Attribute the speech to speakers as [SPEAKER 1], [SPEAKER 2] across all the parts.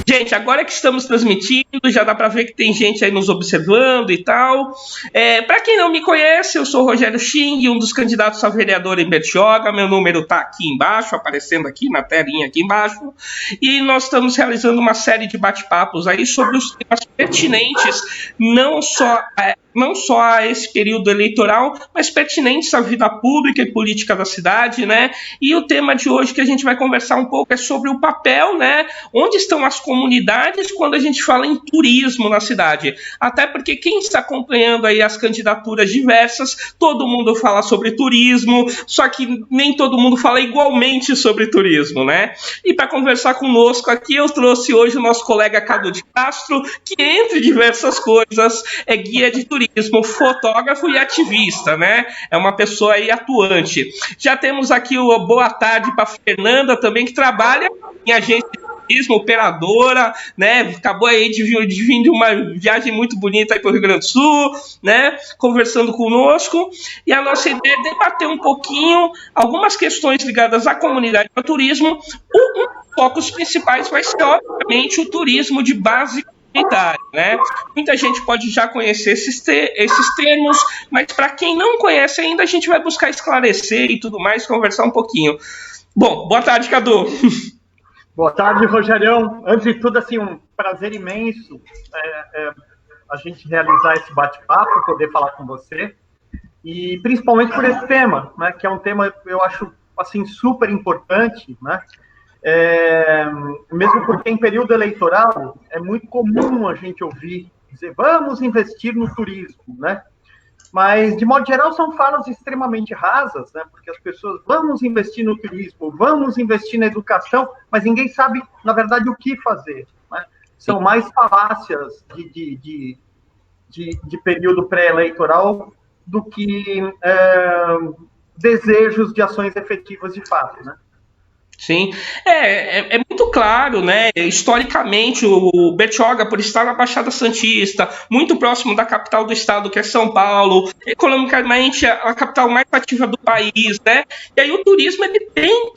[SPEAKER 1] Gente, agora que estamos transmitindo, já dá para ver que tem gente aí nos observando e tal. Para quem não me conhece, eu sou o Rogério Xing, um dos candidatos a vereador em Bertioga. Meu número está aqui embaixo, aparecendo aqui na telinha aqui embaixo. E nós estamos realizando uma série de bate-papos aí sobre os temas pertinentes, não só a esse período eleitoral, mas pertinentes à vida pública e política da cidade, né? E o tema de hoje que a gente vai conversar um pouco é sobre o papel, né? Onde estão as comunidades quando a gente fala em turismo na cidade? Até porque quem está acompanhando aí as candidaturas diversas, todo mundo fala sobre turismo, só que nem todo mundo fala igualmente sobre turismo, né? E para conversar conosco aqui, eu trouxe hoje o nosso colega Cadu de Castro, que entre diversas coisas é guia de turismo, fotógrafo e ativista, né? É uma pessoa aí atuante. Já temos aqui o boa tarde para Fernanda também, que trabalha em agência de turismo, operadora, né? Acabou aí de vir de uma viagem muito bonita aí para o Rio Grande do Sul, né? Conversando conosco. E a nossa ideia é debater um pouquinho algumas questões ligadas à comunidade e ao turismo. Um dos focos principais vai ser, obviamente, o turismo de base comunitária, né? Muita gente pode já conhecer esses termos, mas para quem não conhece ainda, a gente vai buscar esclarecer e tudo mais, conversar um pouquinho. Bom, boa tarde, Cadu.
[SPEAKER 2] Boa tarde, Rogerião. Antes de tudo, assim, um prazer imenso a gente realizar esse bate-papo, poder falar com você, e principalmente por esse tema, né, que é um tema que eu acho assim, super importante, né? Mesmo porque em período eleitoral é muito comum a gente ouvir dizer vamos investir no turismo, né? Mas, de modo geral, são falas extremamente rasas, né? Porque as pessoas, vamos investir no turismo, vamos investir na educação, mas ninguém sabe, na verdade, o que fazer, né? São mais falácias de período pré-eleitoral do que desejos de ações efetivas de fato, né?
[SPEAKER 1] Sim, é muito claro, né? Historicamente, o Bertioga, por estar na Baixada Santista, muito próximo da capital do estado, que é São Paulo, economicamente a capital mais ativa do país, né? E aí o turismo, ele tem,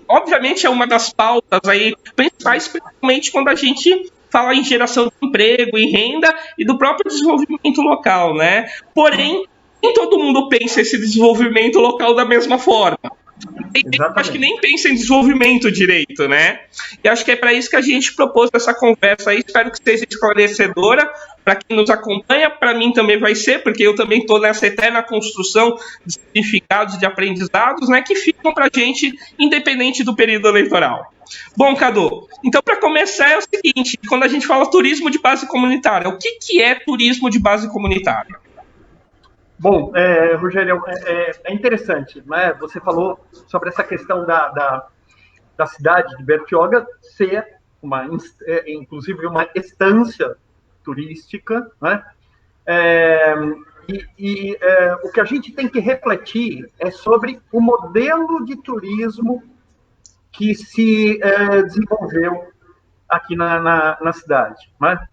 [SPEAKER 1] obviamente, é uma das pautas aí principais, principalmente quando a gente fala em geração de emprego e renda e do próprio desenvolvimento local, né? Porém, nem todo mundo pensa esse desenvolvimento local da mesma forma. Acho que nem pensa em desenvolvimento direito, né? E acho que é para isso que a gente propôs essa conversa aí. Espero que seja esclarecedora para quem nos acompanha. Para mim também vai ser, porque eu também estou nessa eterna construção de significados, de aprendizados, né? Que ficam para a gente, independente do período eleitoral. Bom, Cadu, então para começar é o seguinte: quando a gente fala turismo de base comunitária, o que é turismo de base comunitária?
[SPEAKER 2] Bom, Rogério, é interessante, né? Você falou sobre essa questão da cidade de Bertioga ser inclusive uma estância turística, né? O que a gente tem que refletir é sobre o modelo de turismo que se desenvolveu aqui na cidade, né?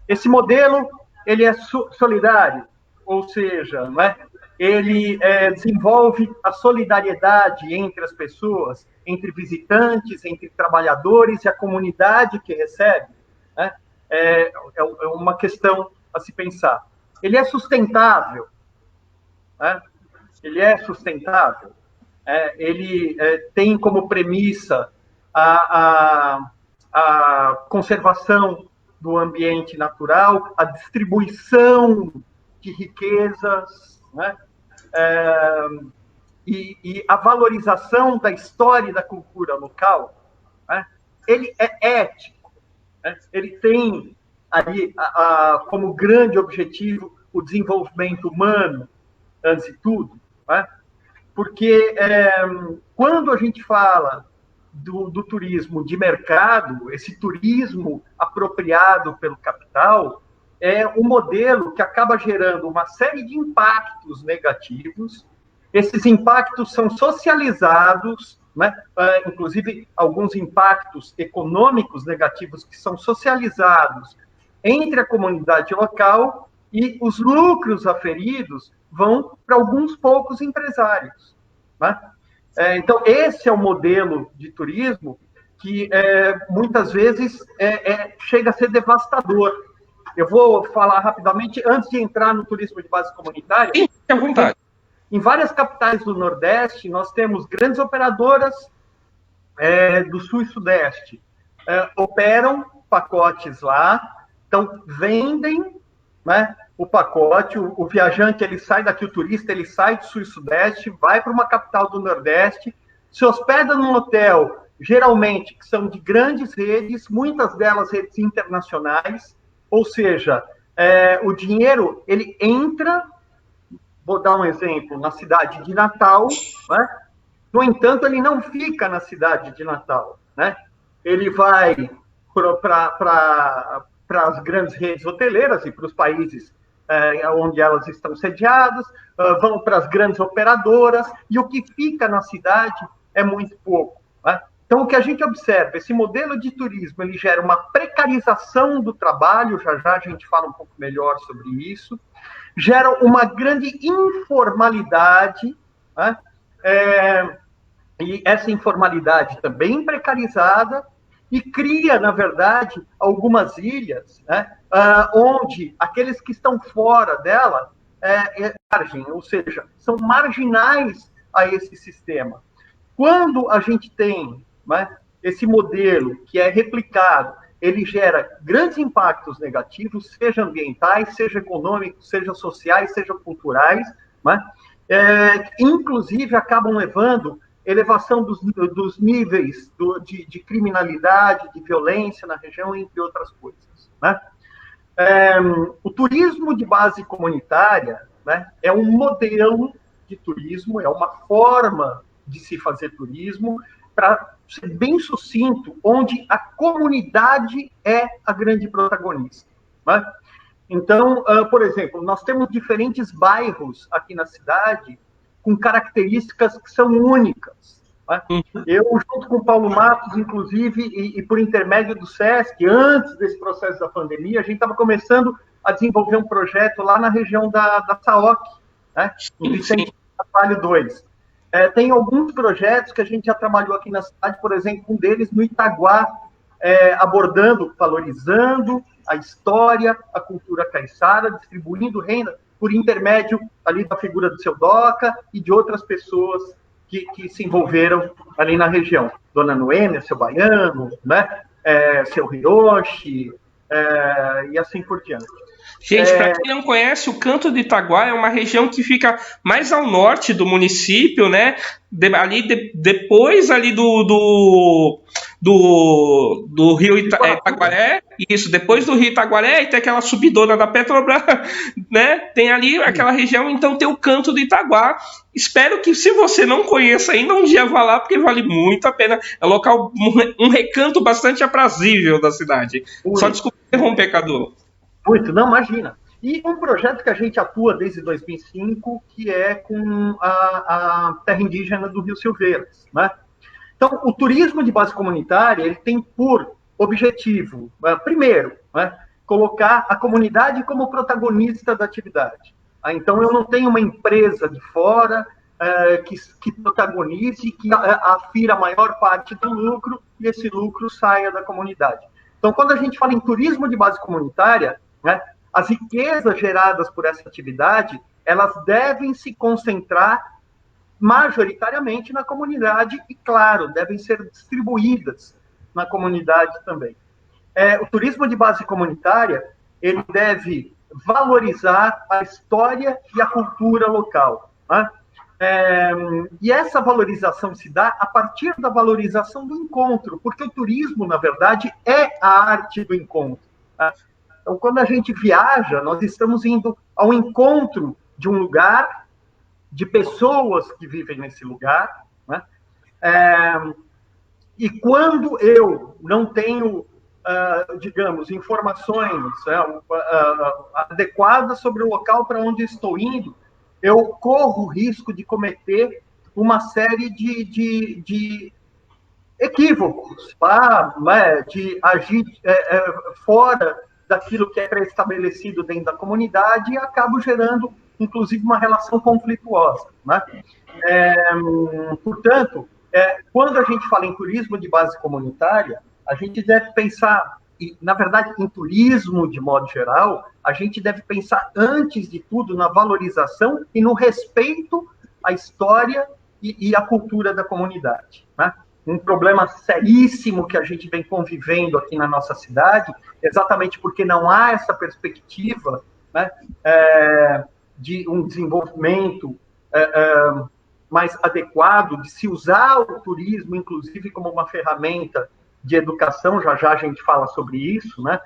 [SPEAKER 2] Esse modelo, ele é solidário, ou seja, né, ele desenvolve a solidariedade entre as pessoas, entre visitantes, entre trabalhadores e a comunidade que recebe, né? É uma questão a se pensar. Ele é sustentável, né? Ele é sustentável. Ele tem como premissa a conservação do ambiente natural, a distribuição de riquezas, né? E a valorização da história e da cultura local, né? Ele é ético, né? Ele tem ali como grande objetivo o desenvolvimento humano, antes de tudo, né? Porque quando a gente fala do turismo de mercado, esse turismo apropriado pelo capital, é um modelo que acaba gerando uma série de impactos negativos. Esses impactos são socializados, né? Inclusive alguns impactos econômicos negativos que são socializados entre a comunidade local e os lucros aferidos vão para alguns poucos empresários, né? Então, esse é o modelo de turismo que muitas vezes chega a ser devastador. Eu vou falar rapidamente, antes de entrar no turismo de base comunitária.
[SPEAKER 1] Sim, à vontade.
[SPEAKER 2] Em várias capitais do Nordeste, nós temos grandes operadoras do Sul e Sudeste. Operam pacotes lá, então vendem, né, o pacote, o viajante ele sai daqui, o turista ele sai do Sul e Sudeste, vai para uma capital do Nordeste, se hospeda num hotel, geralmente que são de grandes redes, muitas delas redes internacionais, ou seja, o dinheiro ele entra, vou dar um exemplo, na cidade de Natal, né? No entanto, ele não fica na cidade de Natal, né? Ele vai para as grandes redes hoteleiras e para os países onde elas estão sediadas, vão para as grandes operadoras, e o que fica na cidade é muito pouco, né? Então, o que a gente observa, esse modelo de turismo, ele gera uma precarização do trabalho, já a gente fala um pouco melhor sobre isso, gera uma grande informalidade, né? E essa informalidade também precarizada, e cria, na verdade, algumas ilhas, né, onde aqueles que estão fora dela margem, ou seja, são marginais a esse sistema. Quando a gente tem, né, esse modelo que é replicado, ele gera grandes impactos negativos, seja ambientais, seja econômicos, seja sociais, seja culturais, né, inclusive acabam levando elevação dos níveis de criminalidade, de violência na região, entre outras coisas, né? O turismo de base comunitária, né, é um modelo de turismo, é uma forma de se fazer turismo, para ser bem sucinto, onde a comunidade é a grande protagonista, né? Então, por exemplo, nós temos diferentes bairros aqui na cidade com características que são únicas, né? Eu, junto com o Paulo Matos, inclusive, e por intermédio do SESC, antes desse processo da pandemia, a gente estava começando a desenvolver um projeto lá na região da SAOC, né? Em Vicente Carvalho 2. Tem alguns projetos que a gente já trabalhou aqui na cidade, por exemplo, um deles no Itaguá, abordando, valorizando a história, a cultura caiçara, distribuindo renda por intermédio ali da figura do seu Doca e de outras pessoas que se envolveram ali na região. Dona Noêmia, seu Baiano, né? Seu Hiroshi, e assim por diante.
[SPEAKER 1] Gente, para quem não conhece, o Canto do Itaguá é uma região que fica mais ao norte do município, né? Depois ali do rio Itaguaré, isso, depois do rio Itaguaré, e tem aquela subidona da Petrobras, né? Tem ali aquela região, então tem o Canto do Itaguá. Espero que, se você não conheça ainda, um dia vá lá, porque vale muito a pena. É um local, um recanto bastante aprazível da cidade. Só desculpa interromper, Cadu.
[SPEAKER 2] Muito, não, imagina. E um projeto que a gente atua desde 2005, que é com a terra indígena do Rio Silveiras, né? Então, o turismo de base comunitária, ele tem por objetivo, primeiro, né, colocar a comunidade como protagonista da atividade. Então, eu não tenho uma empresa de fora que protagonize, que afira a maior parte do lucro, e esse lucro saia da comunidade. Então, quando a gente fala em turismo de base comunitária, né, as riquezas geradas por essa atividade, elas devem se concentrar majoritariamente na comunidade e, claro, devem ser distribuídas na comunidade também. O turismo de base comunitária, ele deve valorizar a história e a cultura local, né? E essa valorização se dá a partir da valorização do encontro, porque o turismo, na verdade, é a arte do encontro, né? Então, quando a gente viaja, nós estamos indo ao encontro de um lugar, de pessoas que vivem nesse lugar, né? E quando eu não tenho, digamos, informações adequadas sobre o local para onde estou indo, eu corro o risco de cometer uma série de equívocos, de agir fora daquilo que é pré-estabelecido dentro da comunidade, e acabo gerando, inclusive, uma relação conflituosa, né? Portanto, quando a gente fala em turismo de base comunitária, a gente deve pensar, e, na verdade, em turismo de modo geral, a gente deve pensar, antes de tudo, na valorização e no respeito à história e à cultura da comunidade, né? Um problema seríssimo que a gente vem convivendo aqui na nossa cidade, exatamente porque não há essa perspectiva, né, de um desenvolvimento mais adequado, de se usar o turismo, inclusive, como uma ferramenta de educação. Já já a gente fala sobre isso, né?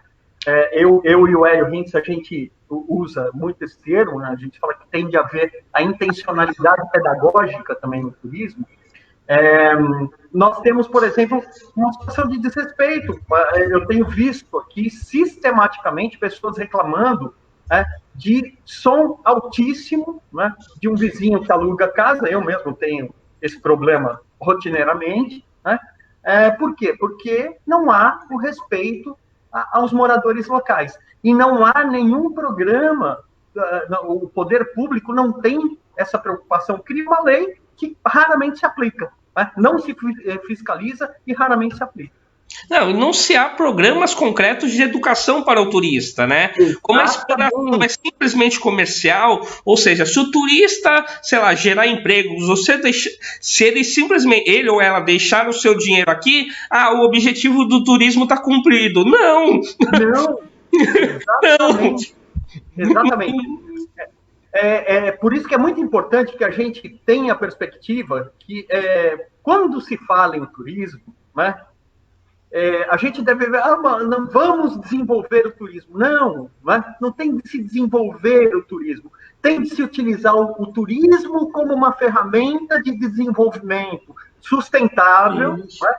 [SPEAKER 2] Eu e o Hélio Hintz, a gente usa muito esse termo, né? A gente fala que tem de haver a intencionalidade pedagógica também no turismo. Nós temos, por exemplo, uma situação de desrespeito. Eu tenho visto aqui, sistematicamente, pessoas reclamando, de som altíssimo, né, de um vizinho que aluga casa. Eu mesmo tenho esse problema rotineiramente, né? Por quê? Porque não há o respeito aos moradores locais. E não há nenhum programa, o poder público não tem essa preocupação. Cria uma lei que raramente se aplica, né? Não se fiscaliza e raramente se aplica.
[SPEAKER 1] Não se há programas concretos de educação para o turista, né? Como a exploração é simplesmente comercial, ou seja, se o turista, sei lá, gerar empregos, ou se ele simplesmente, ele ou ela deixar o seu dinheiro aqui, o objetivo do turismo está cumprido. Não!
[SPEAKER 2] Exatamente. Exatamente. Por isso que é muito importante que a gente tenha a perspectiva que, quando se fala em turismo, né, a gente deve ver, não vamos desenvolver o turismo. Não, não tem de se desenvolver o turismo. Tem de se utilizar o turismo como uma ferramenta de desenvolvimento sustentável, né,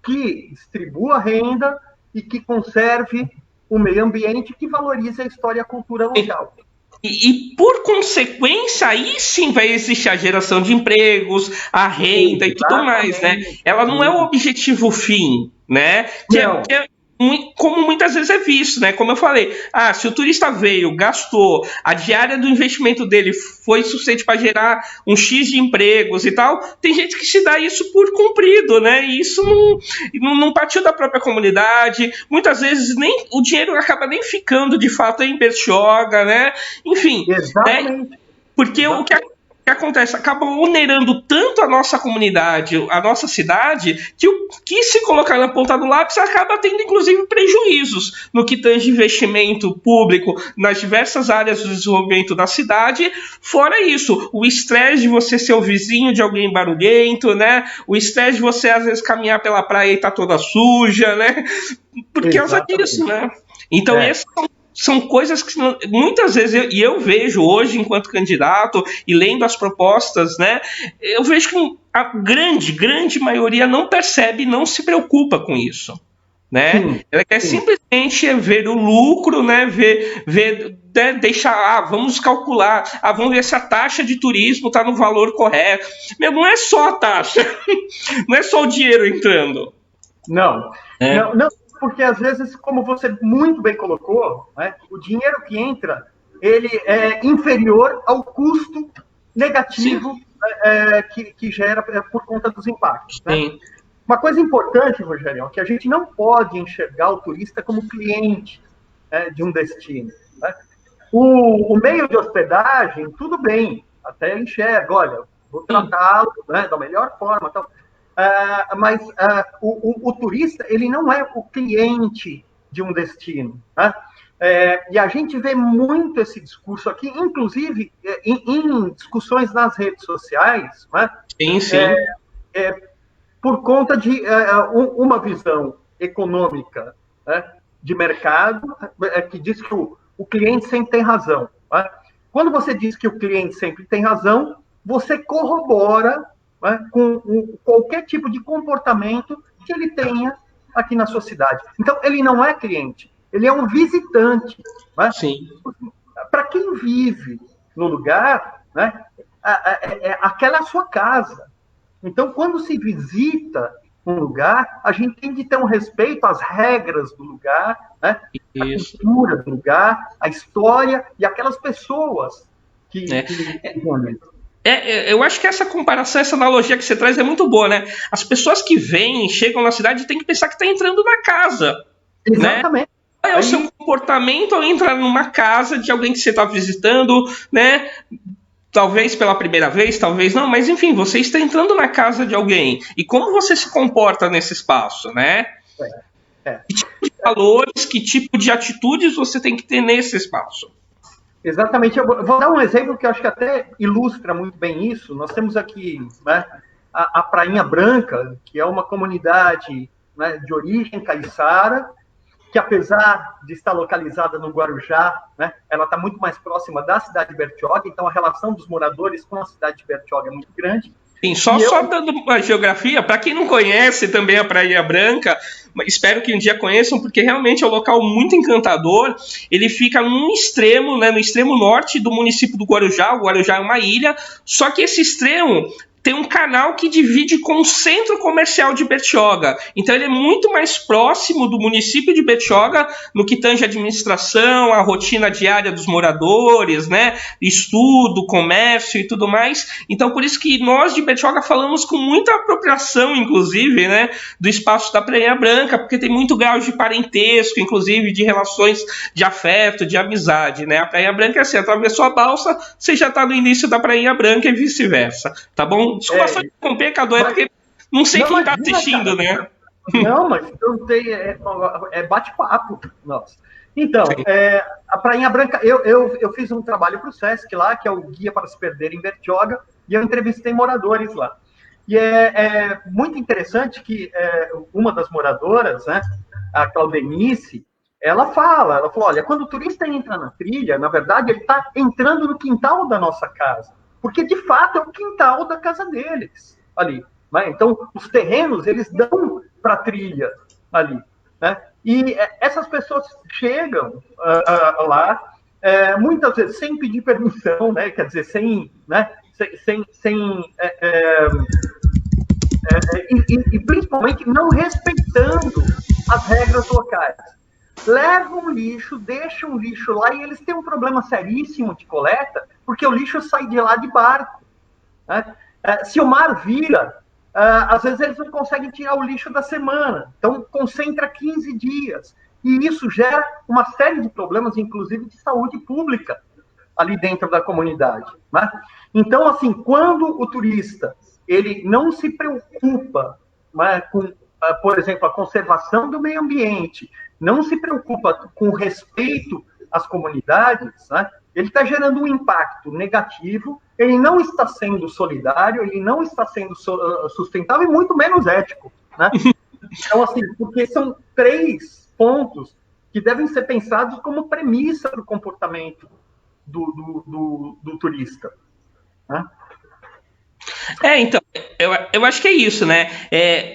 [SPEAKER 2] que distribua renda e que conserve o meio ambiente, que valorize a história e a cultura local.
[SPEAKER 1] E, por consequência, aí sim vai existir a geração de empregos, a renda e tudo mais, né? Ela não é o objetivo fim, né? Como muitas vezes é visto, né? Como eu falei, se o turista veio, gastou, a diária do investimento dele foi suficiente para gerar um X de empregos e tal, tem gente que se dá isso por cumprido, né? E isso não partiu da própria comunidade, muitas vezes nem o dinheiro acaba nem ficando de fato em Bertioga, né? Enfim, né? Porque o que acontece? Acaba onerando tanto a nossa comunidade, a nossa cidade, que o que se colocar na ponta do lápis acaba tendo, inclusive, prejuízos no que tange investimento público nas diversas áreas do desenvolvimento da cidade. Fora isso, o estresse de você ser o vizinho de alguém barulhento, né? O estresse de você, às vezes, caminhar pela praia e tá toda suja, né? Por causa disso, né? Então, esses são coisas que muitas vezes eu vejo hoje enquanto candidato e lendo as propostas, né? Eu vejo que a grande maioria não percebe, não se preocupa com isso, né? Ela quer simplesmente ver o lucro, né? Deixar, vamos calcular, vamos ver se a taxa de turismo está no valor correto. Não é só a taxa, não é só o dinheiro entrando.
[SPEAKER 2] Não. Porque, às vezes, como você muito bem colocou, né, o dinheiro que entra, ele é inferior ao custo negativo que gera por conta dos impactos. Né? Uma coisa importante, Rogério, é que a gente não pode enxergar o turista como cliente de um destino. Né? O meio de hospedagem, tudo bem, até enxerga, olha, vou tratá-lo, né, da melhor forma, tal. Mas o turista, ele não é o cliente de um destino. Né? E a gente vê muito esse discurso aqui, inclusive em discussões nas redes sociais, né? Por conta de uma visão econômica, né, de mercado, que diz que o cliente sempre tem razão. Né? Quando você diz que o cliente sempre tem razão, você corrobora, né, com qualquer tipo de comportamento que ele tenha aqui na sua cidade. Então, ele não é cliente, ele é um visitante. Né? Para quem vive no lugar, né, aquela é a sua casa. Então, quando se visita um lugar, a gente tem de ter um respeito às regras do lugar, né, a cultura do lugar, a história e aquelas pessoas que
[SPEAKER 1] Eu acho que essa comparação, essa analogia que você traz é muito boa, né? As pessoas que vêm, chegam na cidade, têm que pensar que está entrando na casa.
[SPEAKER 2] Exatamente.
[SPEAKER 1] Né? Qual é o seu comportamento ao entrar numa casa de alguém que você está visitando, né? Talvez pela primeira vez, talvez não, mas enfim, você está entrando na casa de alguém. E como você se comporta nesse espaço, né? Que tipo de valores, que tipo de atitudes você tem que ter nesse espaço?
[SPEAKER 2] Exatamente. Eu vou dar um exemplo que eu acho que até ilustra muito bem isso. Nós temos aqui, né, a Prainha Branca, que é uma comunidade, né, de origem caiçara, que apesar de estar localizada no Guarujá, né, ela está muito mais próxima da cidade de Bertioga, então a relação dos moradores com a cidade de Bertioga é muito grande.
[SPEAKER 1] Sim, só dando uma geografia, para quem não conhece também a Praia Branca, espero que um dia conheçam, porque realmente é um local muito encantador. Ele fica num extremo, né, no extremo norte do município do Guarujá. O Guarujá é uma ilha, só que esse extremo tem um canal que divide com o centro comercial de Bertioga. Então ele é muito mais próximo do município de Bertioga no que tange a administração, a rotina diária dos moradores, né? Estudo, comércio e tudo mais. Então por isso que nós de Bertioga falamos com muita apropriação, inclusive, né, do espaço da Praia Branca, porque tem muito grau de parentesco, inclusive de relações de afeto, de amizade, né? A Praia Branca é assim, atravessou a balsa, você já está no início da Praia Branca e vice-versa, tá bom? Desculpa só interromper, Cadu, porque não sei quem está assistindo, cara, né?
[SPEAKER 2] Não, mas eu tenho, bate-papo. Nossa. Então, a Prainha Branca, eu fiz um trabalho para o Sesc lá, que é o Guia para se Perder em Bertioga, e eu entrevistei moradores lá. E é muito interessante que uma das moradoras, né, a Claudenice, ela falou, olha, quando o turista entra na trilha, na verdade, ele está entrando no quintal da nossa casa. Porque, de fato, é o quintal da casa deles, ali. Né? Então, os terrenos, eles dão para a trilha ali. Né? E essas pessoas chegam lá, muitas vezes, sem pedir permissão, né? Quer dizer, e principalmente não respeitando as regras locais. Levam lixo, deixam o lixo lá e eles têm um problema seríssimo de coleta, porque o lixo sai de lá de barco. Né? Se o mar vira, às vezes eles não conseguem tirar o lixo da semana, então concentra 15 dias. E isso gera uma série de problemas, inclusive de saúde pública, ali dentro da comunidade. Né? Então, assim, quando o turista ele não se preocupa, né, com, por exemplo, a conservação do meio ambiente, não se preocupa com respeito às comunidades, né, ele está gerando um impacto negativo, ele não está sendo solidário, ele não está sendo sustentável e muito menos ético. Né? Então, assim, porque são 3 pontos que devem ser pensados como premissa para o comportamento do turista. Né?
[SPEAKER 1] Então, eu acho que é isso, né?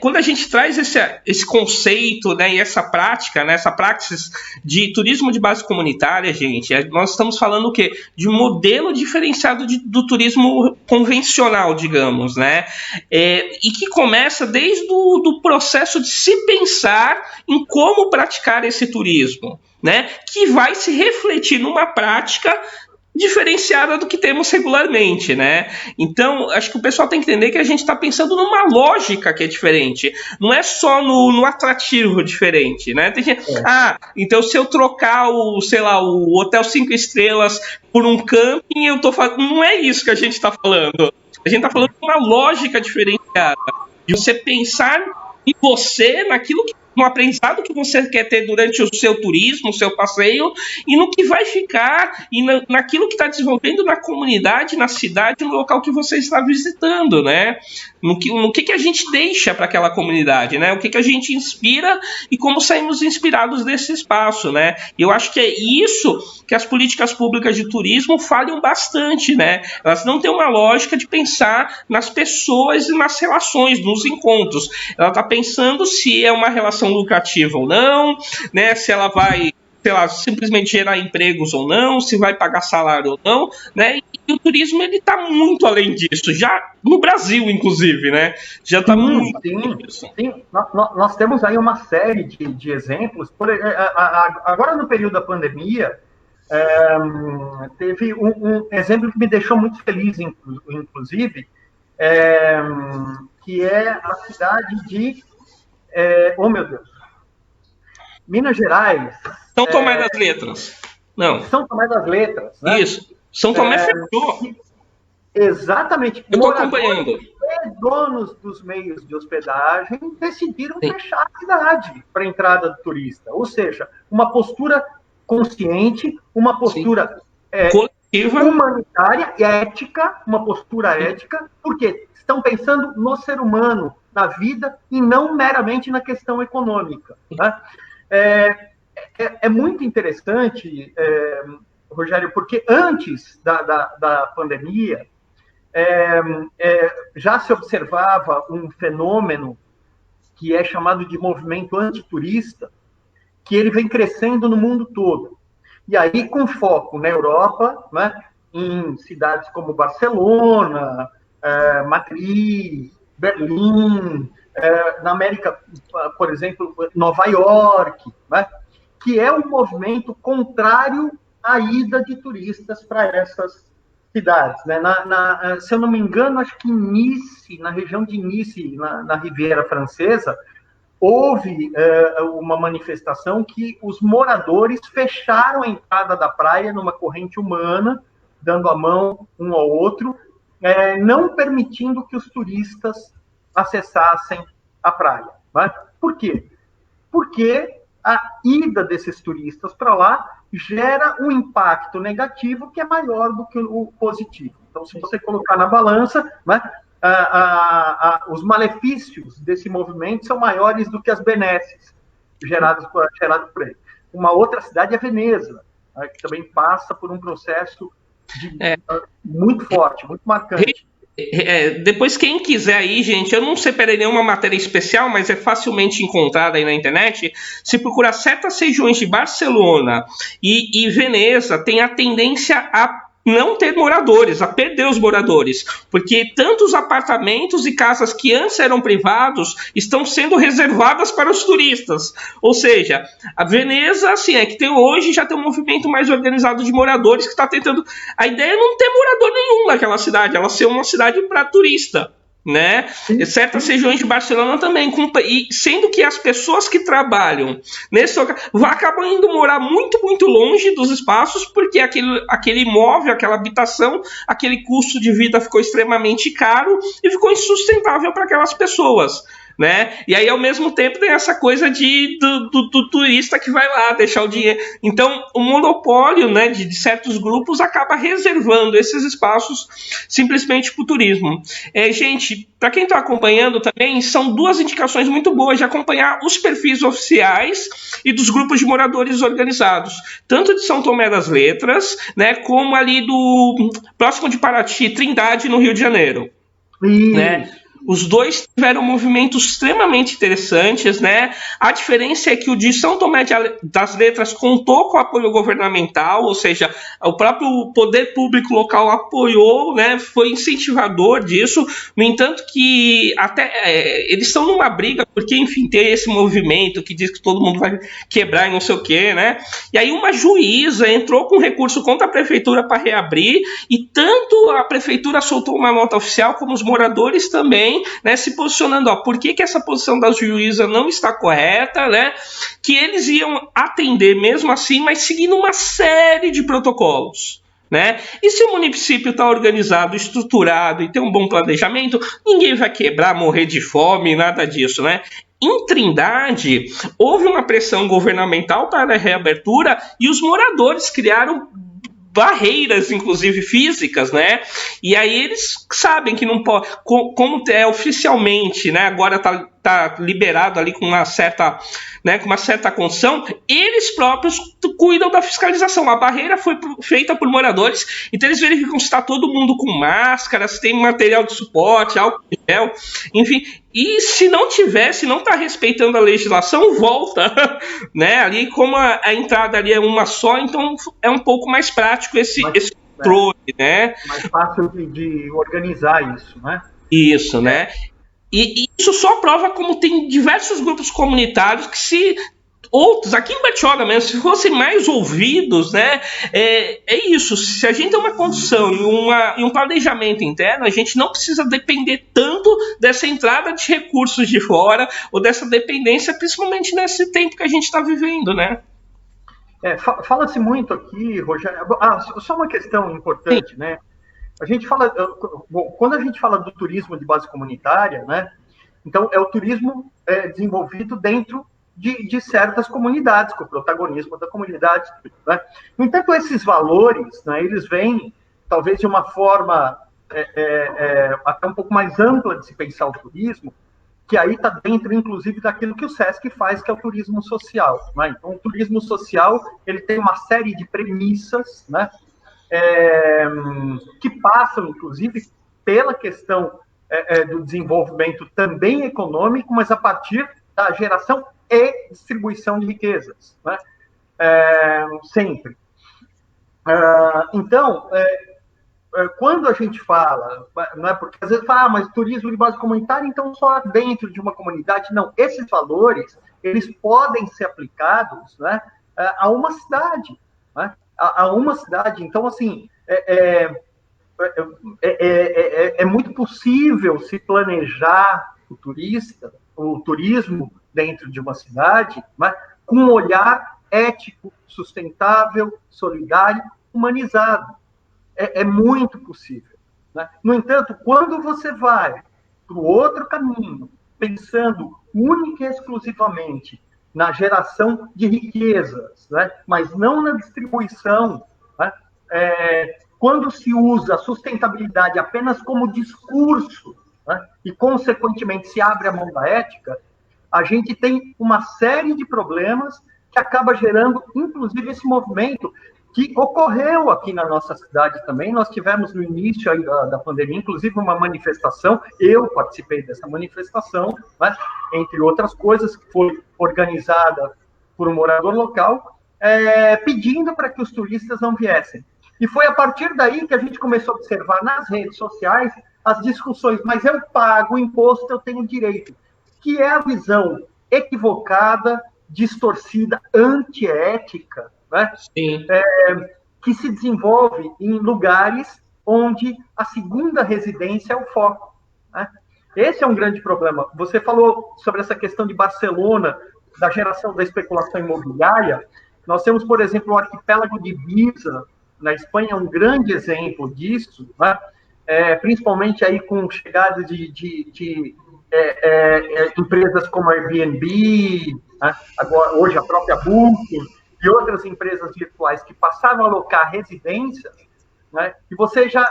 [SPEAKER 1] Quando a gente traz esse conceito, né, e essa prática, né, essa praxis de turismo de base comunitária, gente, nós estamos falando o quê? De um modelo diferenciado do turismo convencional, digamos, né? E que começa desde do processo de se pensar em como praticar esse turismo, né? Que vai se refletir numa prática diferenciada do que temos regularmente, né? Então, acho que o pessoal tem que entender que a gente está pensando numa lógica que é diferente. Não é só no atrativo diferente, né? Tem gente, então se eu trocar o Hotel 5 Estrelas por um camping, eu tô falando... Não é isso que a gente está falando. A gente está falando de uma lógica diferenciada. De você pensar em você, no aprendizado que você quer ter durante o seu turismo, o seu passeio, e no que vai ficar, e naquilo que está desenvolvendo na comunidade, na cidade, no local que você está visitando, né? No que a gente deixa para aquela comunidade, né? O que a gente inspira e como saímos inspirados desse espaço, né? Eu acho que é isso que as políticas públicas de turismo falham bastante, né? Elas não têm uma lógica de pensar nas pessoas e nas relações, nos encontros. Ela está pensando se é uma relação lucrativa ou não, né? Se ela vai, simplesmente gerar empregos ou não, se vai pagar salário ou não, né? E o turismo, ele está muito além disso, já no Brasil, inclusive, né? Já está muito além disso.
[SPEAKER 2] Sim. Nós temos aí uma série de exemplos. Agora, no período da pandemia, Teve um exemplo que me deixou muito feliz, inclusive, que é a cidade de... oh, meu Deus! Minas Gerais.
[SPEAKER 1] São Tomé das Letras. Não.
[SPEAKER 2] São Tomé das Letras, né?
[SPEAKER 1] Isso. São Tomé fechou.
[SPEAKER 2] Exatamente.
[SPEAKER 1] Eu estou acompanhando.
[SPEAKER 2] E donos dos meios de hospedagem decidiram fechar a cidade para a entrada do turista. Ou seja, uma postura consciente, uma postura coletiva, humanitária e ética, uma postura ética, porque estão pensando no ser humano, na vida, e não meramente na questão econômica. Né? É muito interessante, Rogério, porque antes da pandemia, já se observava um fenômeno que é chamado de movimento antiturista, que ele vem crescendo no mundo todo. E aí, com foco na Europa, né, em cidades como Barcelona, Madrid, Berlim, na América, por exemplo, Nova York, né, que é um movimento contrário à ida de turistas para essas cidades. Né? Se eu não me engano, acho que em Nice, na região de Nice, na Riviera Francesa, houve uma manifestação que os moradores fecharam a entrada da praia numa corrente humana, dando a mão um ao outro, não permitindo que os turistas acessassem a praia. Né? Por quê? Porque a ida desses turistas para lá gera um impacto negativo que é maior do que o positivo. Então, se você colocar na balança, né, os malefícios desse movimento são maiores do que as benesses geradas por ele. Uma outra cidade é Veneza, né, que também passa por um processo muito forte, muito marcante.
[SPEAKER 1] Depois, quem quiser aí, gente, eu não separei nenhuma matéria especial, mas é facilmente encontrada aí na internet. Se procurar certas regiões de Barcelona e Veneza, tem a tendência a não ter moradores, a perder os moradores, porque tantos apartamentos e casas que antes eram privados estão sendo reservadas para os turistas. Ou seja, a Veneza, assim, que tem hoje, já tem um movimento mais organizado de moradores que está tentando... A ideia é não ter morador nenhum naquela cidade, ela ser uma cidade para turista. Né? Certas regiões de Barcelona também, e sendo que as pessoas que trabalham nesse lugar acabam indo morar muito, muito longe dos espaços, porque aquele imóvel, aquela habitação, aquele custo de vida ficou extremamente caro e ficou insustentável para aquelas pessoas. Né? E aí, ao mesmo tempo, tem essa coisa do turista que vai lá deixar o dinheiro. Então, o monopólio, né, de certos grupos acaba reservando esses espaços simplesmente para o turismo. Gente, para quem está acompanhando também, são duas indicações muito boas de acompanhar os perfis oficiais e dos grupos de moradores organizados, tanto de São Tomé das Letras, né, como ali do próximo de Paraty, Trindade, no Rio de Janeiro. Né? Os dois tiveram movimentos extremamente interessantes, né? A diferença é que o de São Tomé das Letras contou com apoio governamental, ou seja, o próprio poder público local apoiou, né? Foi incentivador disso. No entanto, que até eles estão numa briga, porque, enfim, tem esse movimento que diz que todo mundo vai quebrar e não sei o quê, né? E aí uma juíza entrou com recurso contra a prefeitura para reabrir, e tanto a prefeitura soltou uma nota oficial, como os moradores também, né, se posicionando, por que essa posição da juíza não está correta, né, que eles iam atender mesmo assim, mas seguindo uma série de protocolos. Né? E se o município está organizado, estruturado e tem um bom planejamento, ninguém vai quebrar, morrer de fome, nada disso. Né? Em Trindade, houve uma pressão governamental para a reabertura e os moradores criaram barreiras, inclusive físicas, né? E aí eles sabem que não pode, como é oficialmente, né? Agora tá liberado ali com uma certa, né? Com uma certa condição, eles próprios cuidam da fiscalização. A barreira foi feita por moradores, então eles verificam se está todo mundo com máscara, se tem material de suporte, álcool em gel, enfim. E se não tiver, se não está respeitando a legislação, volta, né? Ali, como a entrada ali é uma só, então é um pouco mais prático esse controle, né?
[SPEAKER 2] Mais fácil de organizar isso, né?
[SPEAKER 1] Isso, né? E isso só prova como tem diversos grupos comunitários que se outros, aqui em Bertioga mesmo, se fossem mais ouvidos, né? É isso. Se a gente tem uma condição e um planejamento interno, a gente não precisa depender tanto dessa entrada de recursos de fora ou dessa dependência, principalmente nesse tempo que a gente está vivendo, né?
[SPEAKER 2] Fala-se muito aqui, Rogério. Só uma questão importante, né? A gente fala, quando a gente fala do turismo de base comunitária, né? Então é o turismo desenvolvido dentro de certas comunidades, com o protagonismo da comunidade, né? No entanto, esses valores, né, eles vêm talvez de uma forma até um pouco mais ampla de se pensar o turismo, que aí está dentro, inclusive, daquilo que o SESC faz, que é o turismo social, né? Então, o turismo social ele tem uma série de premissas, né, que passam, inclusive, pela questão do desenvolvimento também econômico, mas a partir da geração e distribuição de riquezas, né? Sempre. Então, quando a gente fala, não é porque às vezes fala, mas turismo de base comunitária, então só dentro de uma comunidade, não. Esses valores, eles podem ser aplicados, né, a uma cidade, né? A uma cidade. Então, assim, é muito possível se planejar o turismo dentro de uma cidade, né, com um olhar ético, sustentável, solidário, humanizado. É muito possível, né? No entanto, quando você vai para o outro caminho, pensando única e exclusivamente na geração de riquezas, né, mas não na distribuição, né, quando se usa a sustentabilidade apenas como discurso, né, e, consequentemente, se abre a mão da ética, a gente tem uma série de problemas que acaba gerando, inclusive, esse movimento que ocorreu aqui na nossa cidade também. Nós tivemos no início aí da pandemia, inclusive, uma manifestação, eu participei dessa manifestação, né, entre outras coisas, que foi organizada por um morador local, pedindo para que os turistas não viessem. E foi a partir daí que a gente começou a observar nas redes sociais as discussões, mas eu pago o imposto, eu tenho direito, que é a visão equivocada, distorcida, antiética, né? Que se desenvolve em lugares onde a segunda residência é o foco, né? Esse é um grande problema. Você falou sobre essa questão de Barcelona, da geração da especulação imobiliária. Nós temos, por exemplo, o arquipélago de Ibiza, na Espanha, um grande exemplo disso, né? Principalmente aí com chegada de empresas como a Airbnb, né? Agora, hoje a própria Booking, e outras empresas virtuais que passaram a alocar residências, né? E você já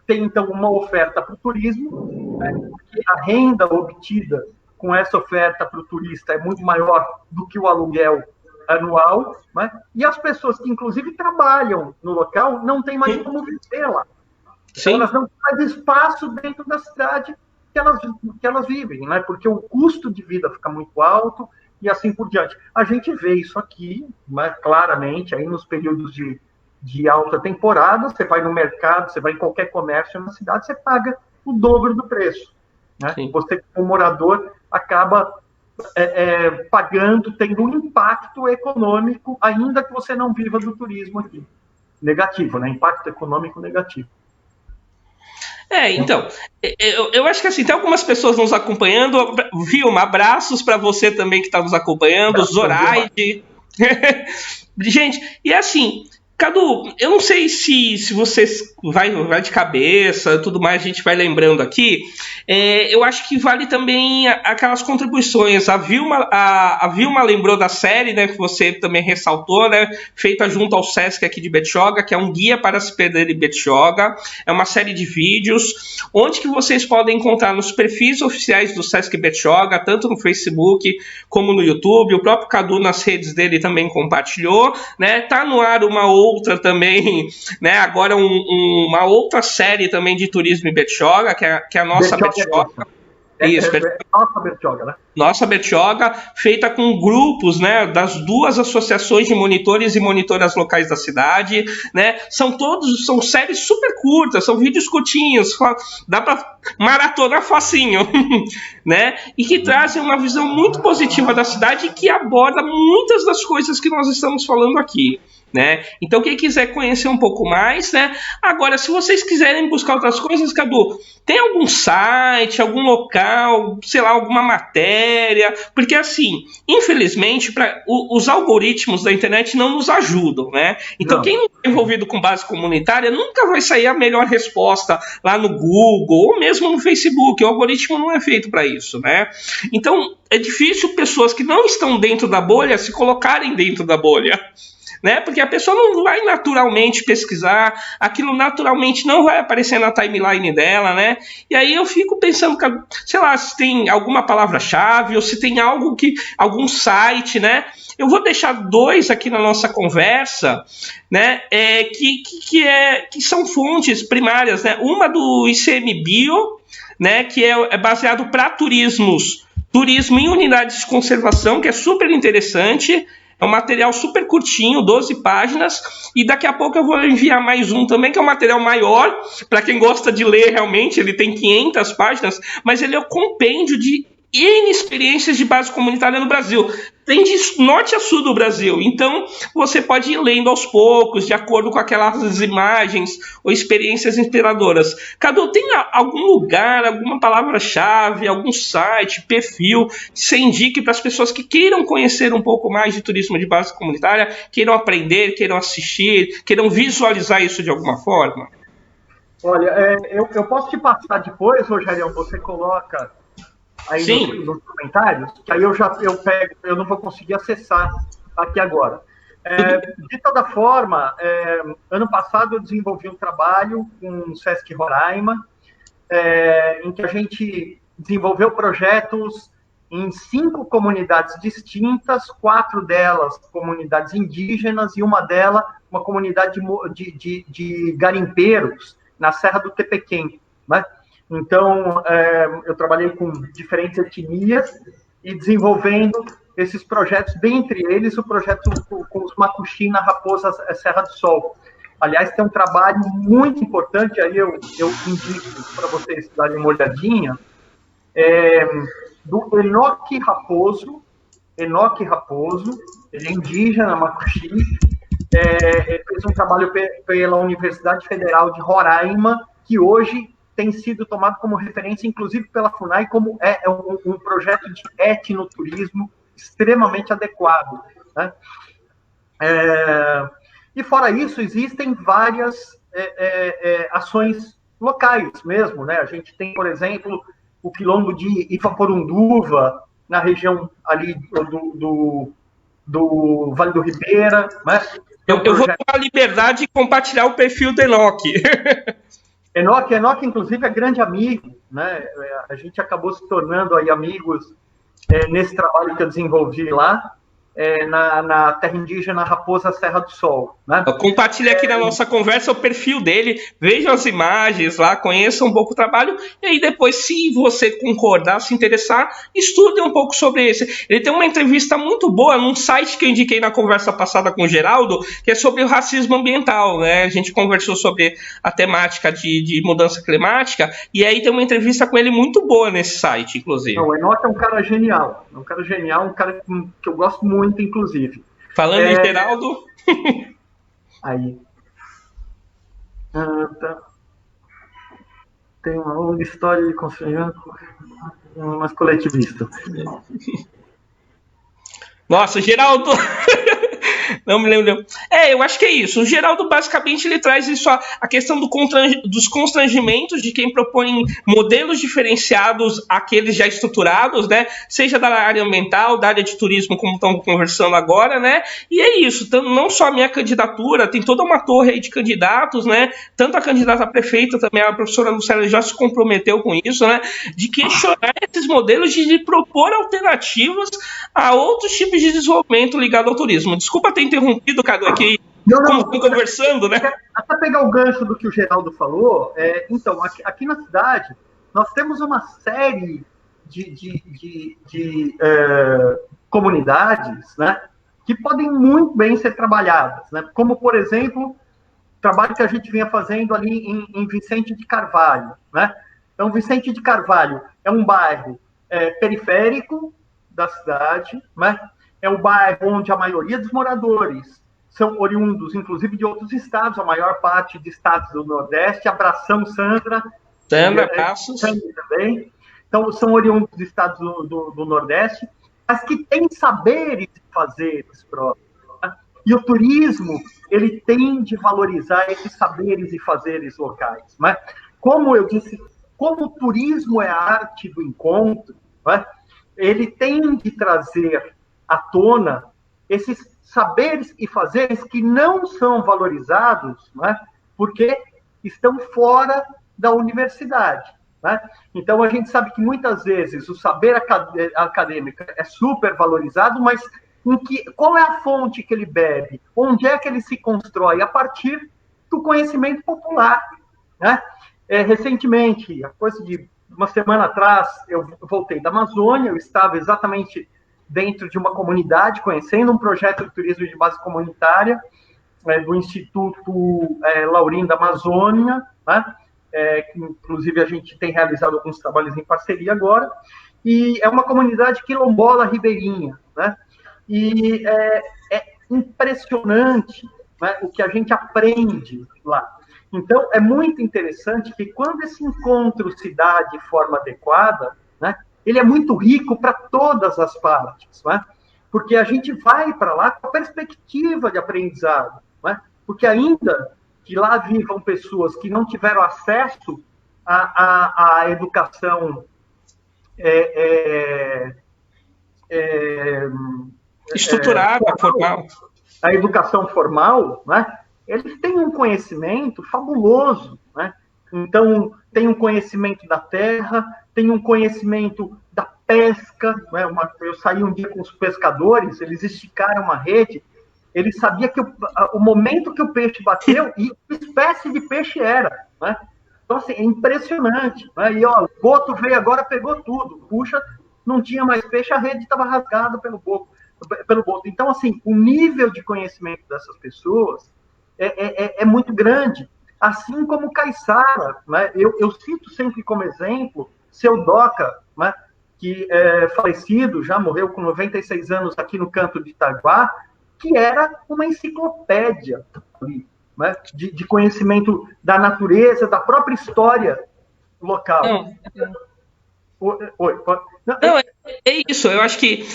[SPEAKER 2] tem, então, uma oferta para o turismo, né? Porque a renda obtida com essa oferta para o turista é muito maior do que o aluguel anual, né? E as pessoas que, inclusive, trabalham no local não têm mais como viver lá. Então, elas não têm mais espaço dentro da cidade que elas vivem, né? Porque o custo de vida fica muito alto e assim por diante. A gente vê isso aqui, né, claramente, aí nos períodos de alta temporada, você vai no mercado, você vai em qualquer comércio na cidade, você paga o dobro do preço, né? Você, como morador, acaba pagando, tendo um impacto econômico, ainda que você não viva do turismo aqui. Negativo, né? Impacto econômico negativo.
[SPEAKER 1] Então, eu acho que assim, tem algumas pessoas nos acompanhando. Vilma, abraços para você também que está nos acompanhando, Zoraide. Gente, e assim, Cadu, eu não sei se você vai de cabeça, tudo mais, a gente vai lembrando aqui. Eu acho que vale também aquelas contribuições. A Vilma lembrou da série, né, que você também ressaltou, né, feita junto ao SESC aqui de Bertioga, que é um guia para se perder em Bertioga. É uma série de vídeos, onde que vocês podem encontrar nos perfis oficiais do SESC Bertioga, tanto no Facebook como no YouTube. O próprio Cadu nas redes dele também compartilhou, né? Tá no ar uma outra também, né? Agora uma outra série também de turismo em Bertioga, que é a nossa Bertioga.
[SPEAKER 2] Isso, nossa Bertioga, né?
[SPEAKER 1] Nossa Bertioga, feita com grupos, né, das 2 associações de monitores e monitoras locais da cidade, né? São séries super curtas, são vídeos curtinhos, dá para maratonar facinho, né? E que trazem uma visão muito positiva da cidade e que aborda muitas das coisas que nós estamos falando aqui. Né? Então, quem quiser conhecer um pouco mais, né? Agora, se vocês quiserem buscar outras coisas, Cadu, tem algum site, algum local, sei lá, alguma matéria? Porque, assim, infelizmente, os algoritmos da internet não nos ajudam, né? Então, quem não está envolvido com base comunitária nunca vai sair a melhor resposta lá no Google ou mesmo no Facebook. O algoritmo não é feito para isso, né? Então, é difícil pessoas que não estão dentro da bolha se colocarem dentro da bolha. Né? Porque a pessoa não vai naturalmente pesquisar, aquilo naturalmente não vai aparecer na timeline dela, né? E aí eu fico pensando, sei lá, se tem alguma palavra-chave ou se tem algum site, né? Eu vou deixar 2 aqui na nossa conversa, né? Que são fontes primárias, né? Uma do ICMBio, né? Que é baseado para turismo em unidades de conservação, que é super interessante. É um material super curtinho, 12 páginas, e daqui a pouco eu vou enviar mais um também, que é um material maior, para quem gosta de ler realmente, ele tem 500 páginas, mas ele é o compêndio de N experiências de base comunitária no Brasil. Tem de norte a sul do Brasil, então você pode ir lendo aos poucos, de acordo com aquelas imagens ou experiências inspiradoras. Cadu, tem algum lugar, alguma palavra-chave, algum site, perfil, que você indique para as pessoas que queiram conhecer um pouco mais de turismo de base comunitária, queiram aprender, queiram assistir, queiram visualizar isso de alguma forma?
[SPEAKER 2] Olha, eu posso te passar depois, Rogério, você coloca aí nos comentários, que aí eu pego, eu não vou conseguir acessar aqui agora. De toda forma, ano passado eu desenvolvi um trabalho com o Sesc Roraima, em que a gente desenvolveu projetos em 5 comunidades distintas, 4 delas comunidades indígenas e uma delas uma comunidade de garimpeiros na Serra do Tepequém, né? Então, eu trabalhei com diferentes etnias e desenvolvendo esses projetos, dentre eles o projeto com os Macuxi na Raposa Serra do Sol. Aliás, tem um trabalho muito importante, aí eu indico para vocês darem uma olhadinha, do Enoque Raposo, ele é indígena, Macuxi, ele fez um trabalho pela Universidade Federal de Roraima, que hoje tem sido tomado como referência, inclusive pela FUNAI, como um projeto de etnoturismo extremamente adequado, né? E fora isso, existem várias ações locais mesmo, né? A gente tem, por exemplo, o quilombo de Ipaporunduva, na região ali do Vale do Ribeira, né?
[SPEAKER 1] Eu vou ter a liberdade de compartilhar o perfil do Enoque.
[SPEAKER 2] Enoque, inclusive, é grande amigo, né? A gente acabou se tornando aí amigos nesse trabalho que eu desenvolvi lá, na terra indígena Raposa Serra do Sol, né?
[SPEAKER 1] Compartilhe aqui na nossa conversa o perfil dele, vejam as imagens lá, conheçam um pouco o trabalho, e aí depois, se você concordar, se interessar, estude um pouco sobre esse. Ele tem uma entrevista muito boa num site que eu indiquei na conversa passada com o Geraldo, que é sobre o racismo ambiental, né? A gente conversou sobre a temática de mudança climática, e aí tem uma entrevista com ele muito boa nesse site, inclusive.
[SPEAKER 2] Não, o Enoque é um cara genial, um cara que eu gosto muito, inclusive.
[SPEAKER 1] Falando em Geraldo...
[SPEAKER 2] Aí. Tá. Tem uma longa história de construção, mas coletivista.
[SPEAKER 1] Nossa, Geraldo... Não me lembro. Eu acho que é isso. O Geraldo, basicamente, ele traz isso, a questão dos constrangimentos de quem propõe modelos diferenciados àqueles já estruturados, né? Seja da área ambiental, da área de turismo, como estamos conversando agora, né? E é isso. Não só a minha candidatura, tem toda uma torre aí de candidatos, né? Tanto a candidata a prefeita, também a professora Lucélia já se comprometeu com isso, né? De questionar esses modelos, de propor alternativas a outros tipos de desenvolvimento ligado ao turismo. Desculpa ter interrompido, Cadu, aqui, como estão conversando, né?
[SPEAKER 2] Até pegar o gancho do que o Geraldo falou, então, aqui na cidade, nós temos uma série comunidades, né, que podem muito bem ser trabalhadas, né, como, por exemplo, o trabalho que a gente vinha fazendo ali em Vicente de Carvalho, né? Então, Vicente de Carvalho é um bairro periférico da cidade, né? É um bairro onde a maioria dos moradores são oriundos, inclusive, de outros estados, a maior parte de estados do Nordeste. Abração, Sandra.
[SPEAKER 1] Sandra Passos.
[SPEAKER 2] Sandra também. Então, são oriundos de estados do Nordeste, mas que têm saberes e fazeres próprios. Né? E o turismo, ele tem de valorizar esses saberes e fazeres locais. Né? Como eu disse, como o turismo é a arte do encontro, né? Ele tem de trazer à tona esses saberes e fazeres que não são valorizados, né? Porque estão fora da universidade. Né? Então, a gente sabe que muitas vezes o saber acadêmico é super valorizado, mas qual é a fonte que ele bebe? Onde é que ele se constrói? A partir do conhecimento popular. Né? Recentemente, a coisa de uma semana atrás, eu voltei da Amazônia, eu estava exatamente dentro de uma comunidade, conhecendo um projeto de turismo de base comunitária, do Instituto Laurim da Amazônia, né? Que inclusive a gente tem realizado alguns trabalhos em parceria agora, e é uma comunidade quilombola ribeirinha, né? E é impressionante, né, o que a gente aprende lá. Então, é muito interessante que quando esse encontro se dá de forma adequada, né, ele é muito rico para todas as partes, né? Porque a gente vai para lá com a perspectiva de aprendizado, né? Porque ainda que lá vivam pessoas que não tiveram acesso à educação
[SPEAKER 1] estruturada, formal.
[SPEAKER 2] A educação formal, né? Eles têm um conhecimento fabuloso, né? Então, tem um conhecimento da terra, tem um conhecimento da pesca, né? Eu saí um dia com os pescadores, eles esticaram uma rede, eles sabiam que o momento que o peixe bateu e que espécie de peixe era, né? Então, assim, é impressionante, né? E, ó, o boto veio agora, pegou tudo, puxa, não tinha mais peixe, a rede estava rasgada pelo boto. Então, assim, o nível de conhecimento dessas pessoas é muito grande, assim como o Caiçara, né? Eu cito sempre como exemplo seu Doca, né? Que é falecido, já morreu com 96 anos aqui no Canto de Itaguá, que era uma enciclopédia, né? De conhecimento da natureza, da própria história local.
[SPEAKER 1] Não, é isso. Eu acho que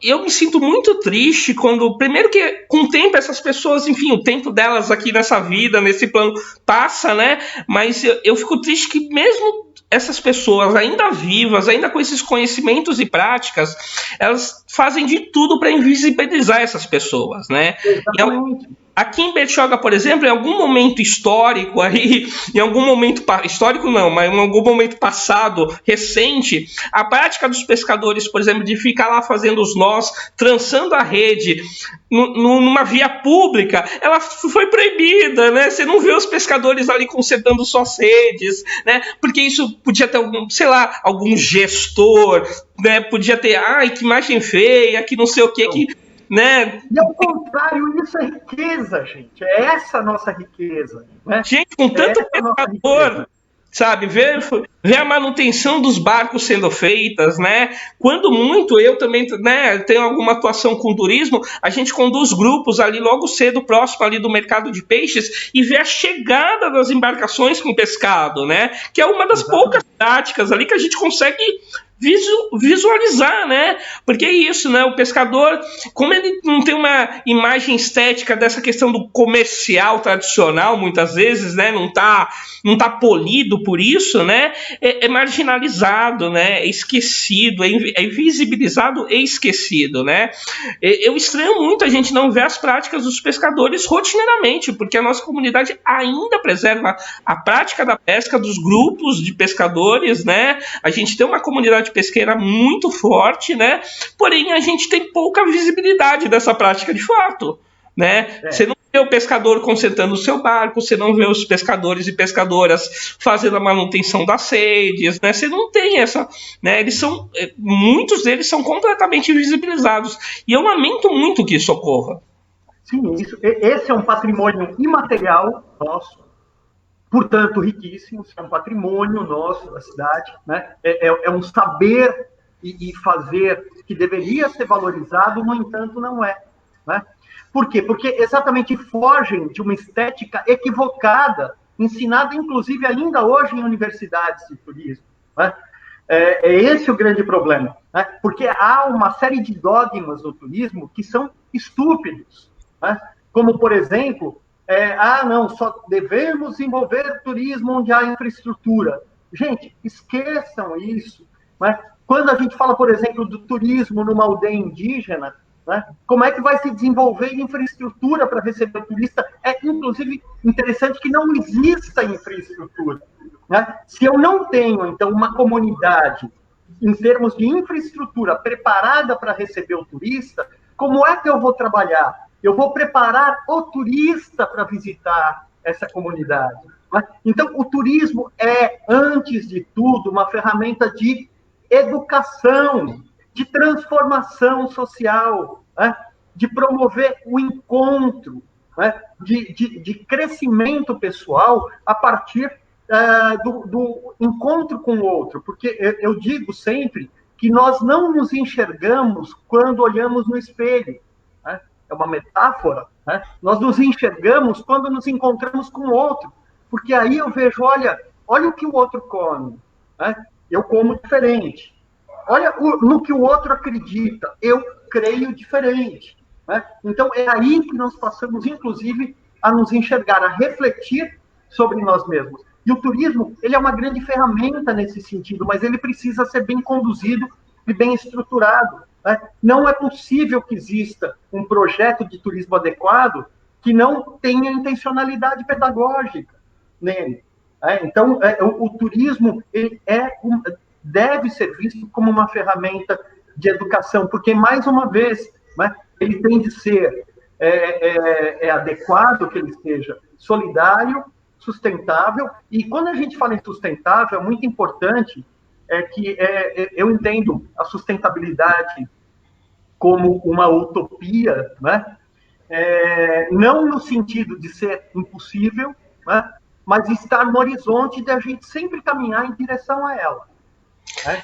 [SPEAKER 1] eu me sinto muito triste quando, primeiro que com o tempo essas pessoas, enfim, o tempo delas aqui nessa vida, nesse plano passa, né? Mas eu fico triste que mesmo essas pessoas ainda vivas, ainda com esses conhecimentos e práticas, elas fazem de tudo para invisibilizar essas pessoas, né? Aqui em Bertioga, por exemplo, em algum momento histórico aí, em algum momento histórico não, mas em algum momento passado, recente, a prática dos pescadores, por exemplo, de ficar lá fazendo os nós, trançando a rede numa via pública, ela foi proibida, né? Você não vê os pescadores ali consertando suas redes, né? Porque isso podia ter algum, sei lá, algum gestor, né? Podia ter, ai, que imagem feia, que não sei o que. Né?
[SPEAKER 2] E ao contrário, isso é riqueza, gente. É essa a nossa riqueza. Né?
[SPEAKER 1] Gente, com tanto pescador, sabe? Ver a manutenção dos barcos sendo feitas, né? Quando muito, eu também, né, tenho alguma atuação com turismo, a gente conduz grupos ali logo cedo, próximo ali do mercado de peixes, e vê a chegada das embarcações com pescado, né? Que é uma das poucas práticas ali que a gente consegue visualizar, né? Porque é isso, né? O pescador, como ele não tem uma imagem estética dessa questão do comercial tradicional, muitas vezes, né? Não tá polido por isso, né? É marginalizado, né? É esquecido, é invisibilizado e esquecido, né? Eu estranho muito a gente não ver as práticas dos pescadores rotineiramente, porque a nossa comunidade ainda preserva a prática da pesca dos grupos de pescadores, né? A gente tem uma comunidade pesqueira muito forte, né? Porém, a gente tem pouca visibilidade dessa prática de fato, né? Você não vê o pescador consertando o seu barco, você não vê os pescadores e pescadoras fazendo a manutenção das redes, né? Você não tem essa, né? Muitos deles são completamente invisibilizados, e eu lamento muito que isso ocorra.
[SPEAKER 2] Sim, esse é um patrimônio imaterial nosso, portanto riquíssimo, é um patrimônio nosso da cidade, né? É um saber e fazer que deveria ser valorizado, no entanto não é, né? Por quê? Porque exatamente fogem de uma estética equivocada, ensinada inclusive ainda hoje em universidades de turismo, né? É esse o grande problema, né? Porque há uma série de dogmas no turismo que são estúpidos, né? Como, por exemplo, não, só devemos desenvolver turismo onde há infraestrutura. Gente, esqueçam isso, né? Quando a gente fala, por exemplo, do turismo numa aldeia indígena, né, como é que vai se desenvolver infraestrutura para receber o turista? É, inclusive, interessante que não exista infraestrutura, né? Se eu não tenho, então, uma comunidade, em termos de infraestrutura, preparada para receber o turista, como é que eu vou trabalhar? Eu vou preparar o turista para visitar essa comunidade, né? Então, o turismo é, antes de tudo, uma ferramenta de educação, de transformação social, né? De promover o encontro, né? de crescimento pessoal a partir do encontro com o outro. Porque eu digo sempre que nós não nos enxergamos quando olhamos no espelho, né? É uma metáfora, né? Nós nos enxergamos quando nos encontramos com o outro, porque aí eu vejo, olha o que o outro come, né? Eu como diferente. Olha no que o outro acredita, eu creio diferente, né? Então é aí que nós passamos, inclusive, a nos enxergar, a refletir sobre nós mesmos. E o turismo, ele é uma grande ferramenta nesse sentido, mas ele precisa ser bem conduzido e bem estruturado, né? Não é possível que exista um projeto de turismo adequado que não tenha intencionalidade pedagógica nele. Então, o turismo ele deve ser visto como uma ferramenta de educação, porque, mais uma vez, né, ele tem de ser adequado, que ele seja solidário, sustentável, e quando a gente fala em sustentável, é muito importante que eu entendo a sustentabilidade como uma utopia, né? Não no sentido de ser impossível, né? Mas estar no horizonte de a gente sempre caminhar em direção a ela. Né?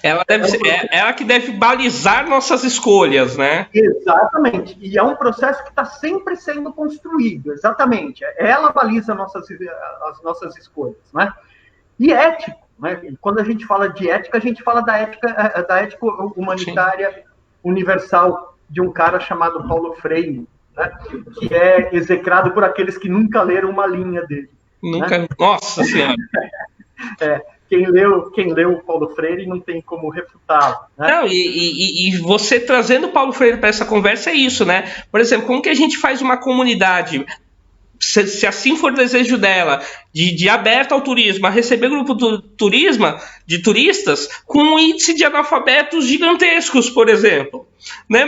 [SPEAKER 1] Ela que deve balizar nossas escolhas, né?
[SPEAKER 2] Exatamente. E é um processo que está sempre sendo construído, exatamente. Ela baliza as nossas escolhas, né? E ético, né? Quando a gente fala de ética, a gente fala da ética humanitária universal de um cara chamado Paulo Freire, né? Que é execrado por aqueles que nunca leram uma linha dele.
[SPEAKER 1] Nunca.
[SPEAKER 2] Né?
[SPEAKER 1] Nossa Senhora!
[SPEAKER 2] Quem leu o Paulo Freire não tem como refutá-lo. Né?
[SPEAKER 1] Não, e você trazendo o Paulo Freire para essa conversa é isso, né? Por exemplo, como que a gente faz uma comunidade, se assim for o desejo dela, de aberta ao turismo, a receber grupo de turistas com um índice de analfabetos gigantescos, por exemplo. Né?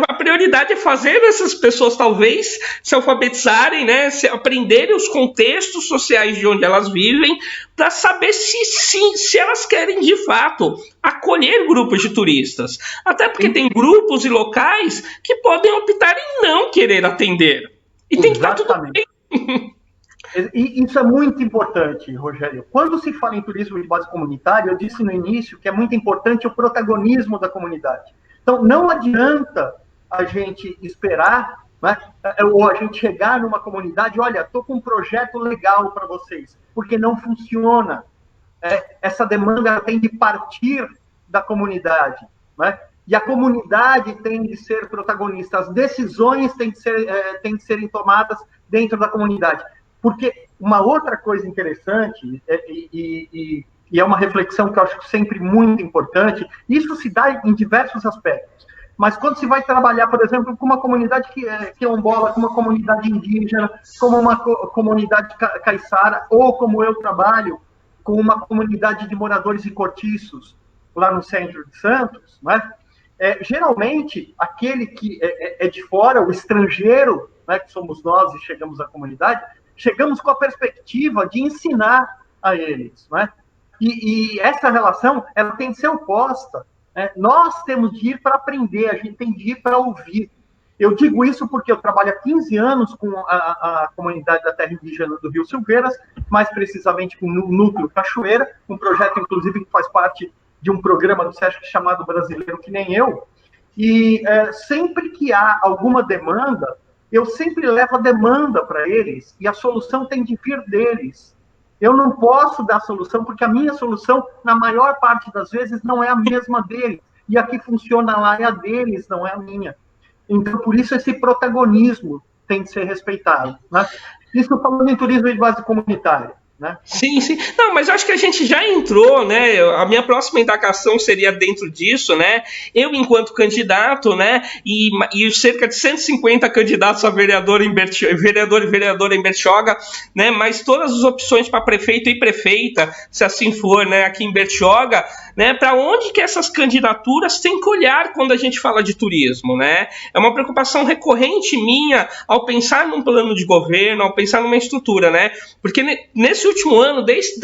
[SPEAKER 1] A prioridade é fazer essas pessoas talvez se alfabetizarem, né? Aprenderem os contextos sociais de onde elas vivem, para saber se elas querem de fato acolher grupos de turistas. Até porque tem grupos e locais que podem optar em não querer atender. E tem que estar tudo bem.
[SPEAKER 2] E isso é muito importante, Rogério. Quando se fala em turismo de base comunitária, eu disse no início que é muito importante o protagonismo da comunidade. Então, não adianta a gente esperar, né, ou a gente chegar numa comunidade, olha, estou com um projeto legal para vocês, porque não funciona. Essa demanda tem de partir da comunidade, né? E a comunidade tem de ser protagonista, as decisões têm de serem tomadas dentro da comunidade. Porque uma outra coisa interessante, e é uma reflexão que eu acho sempre muito importante, isso se dá em diversos aspectos, mas quando se vai trabalhar, por exemplo, com uma comunidade quilombola, com uma comunidade indígena, como uma comunidade caiçara, ou como eu trabalho, com uma comunidade de moradores e cortiços, lá no centro de Santos, né? Geralmente, aquele que é de fora, o estrangeiro, né, que somos nós e chegamos à comunidade, chegamos com a perspectiva de ensinar a eles, né? E essa relação, ela tem que ser oposta, né? Nós temos de ir para aprender, a gente tem de ir para ouvir. Eu digo isso porque eu trabalho há 15 anos com a comunidade da terra indígena do Rio Silveiras, mais precisamente com o Núcleo Cachoeira, um projeto, inclusive, que faz parte de um programa do SESC chamado Brasileiro Que Nem Eu. E sempre que há alguma demanda, eu sempre levo a demanda para eles, e a solução tem de vir deles. Eu não posso dar solução, porque a minha solução, na maior parte das vezes, não é a mesma deles. E a que funciona lá é a deles, não é a minha. Então, por isso, esse protagonismo tem de ser respeitado, né? Isso falando em turismo de base comunitária, né?
[SPEAKER 1] Sim, sim. Não, mas eu acho que a gente já entrou, né? A minha próxima indagação seria dentro disso, né? Eu, enquanto candidato, né? E cerca de 150 candidatos a vereador e vereadora em Bertioga, né? Mas todas as opções para prefeito e prefeita, se assim for, né? Aqui em Bertioga, né? Para onde que essas candidaturas têm que olhar quando a gente fala de turismo, né? É uma preocupação recorrente minha ao pensar num plano de governo, ao pensar numa estrutura, né? Porque nesse último ano, desde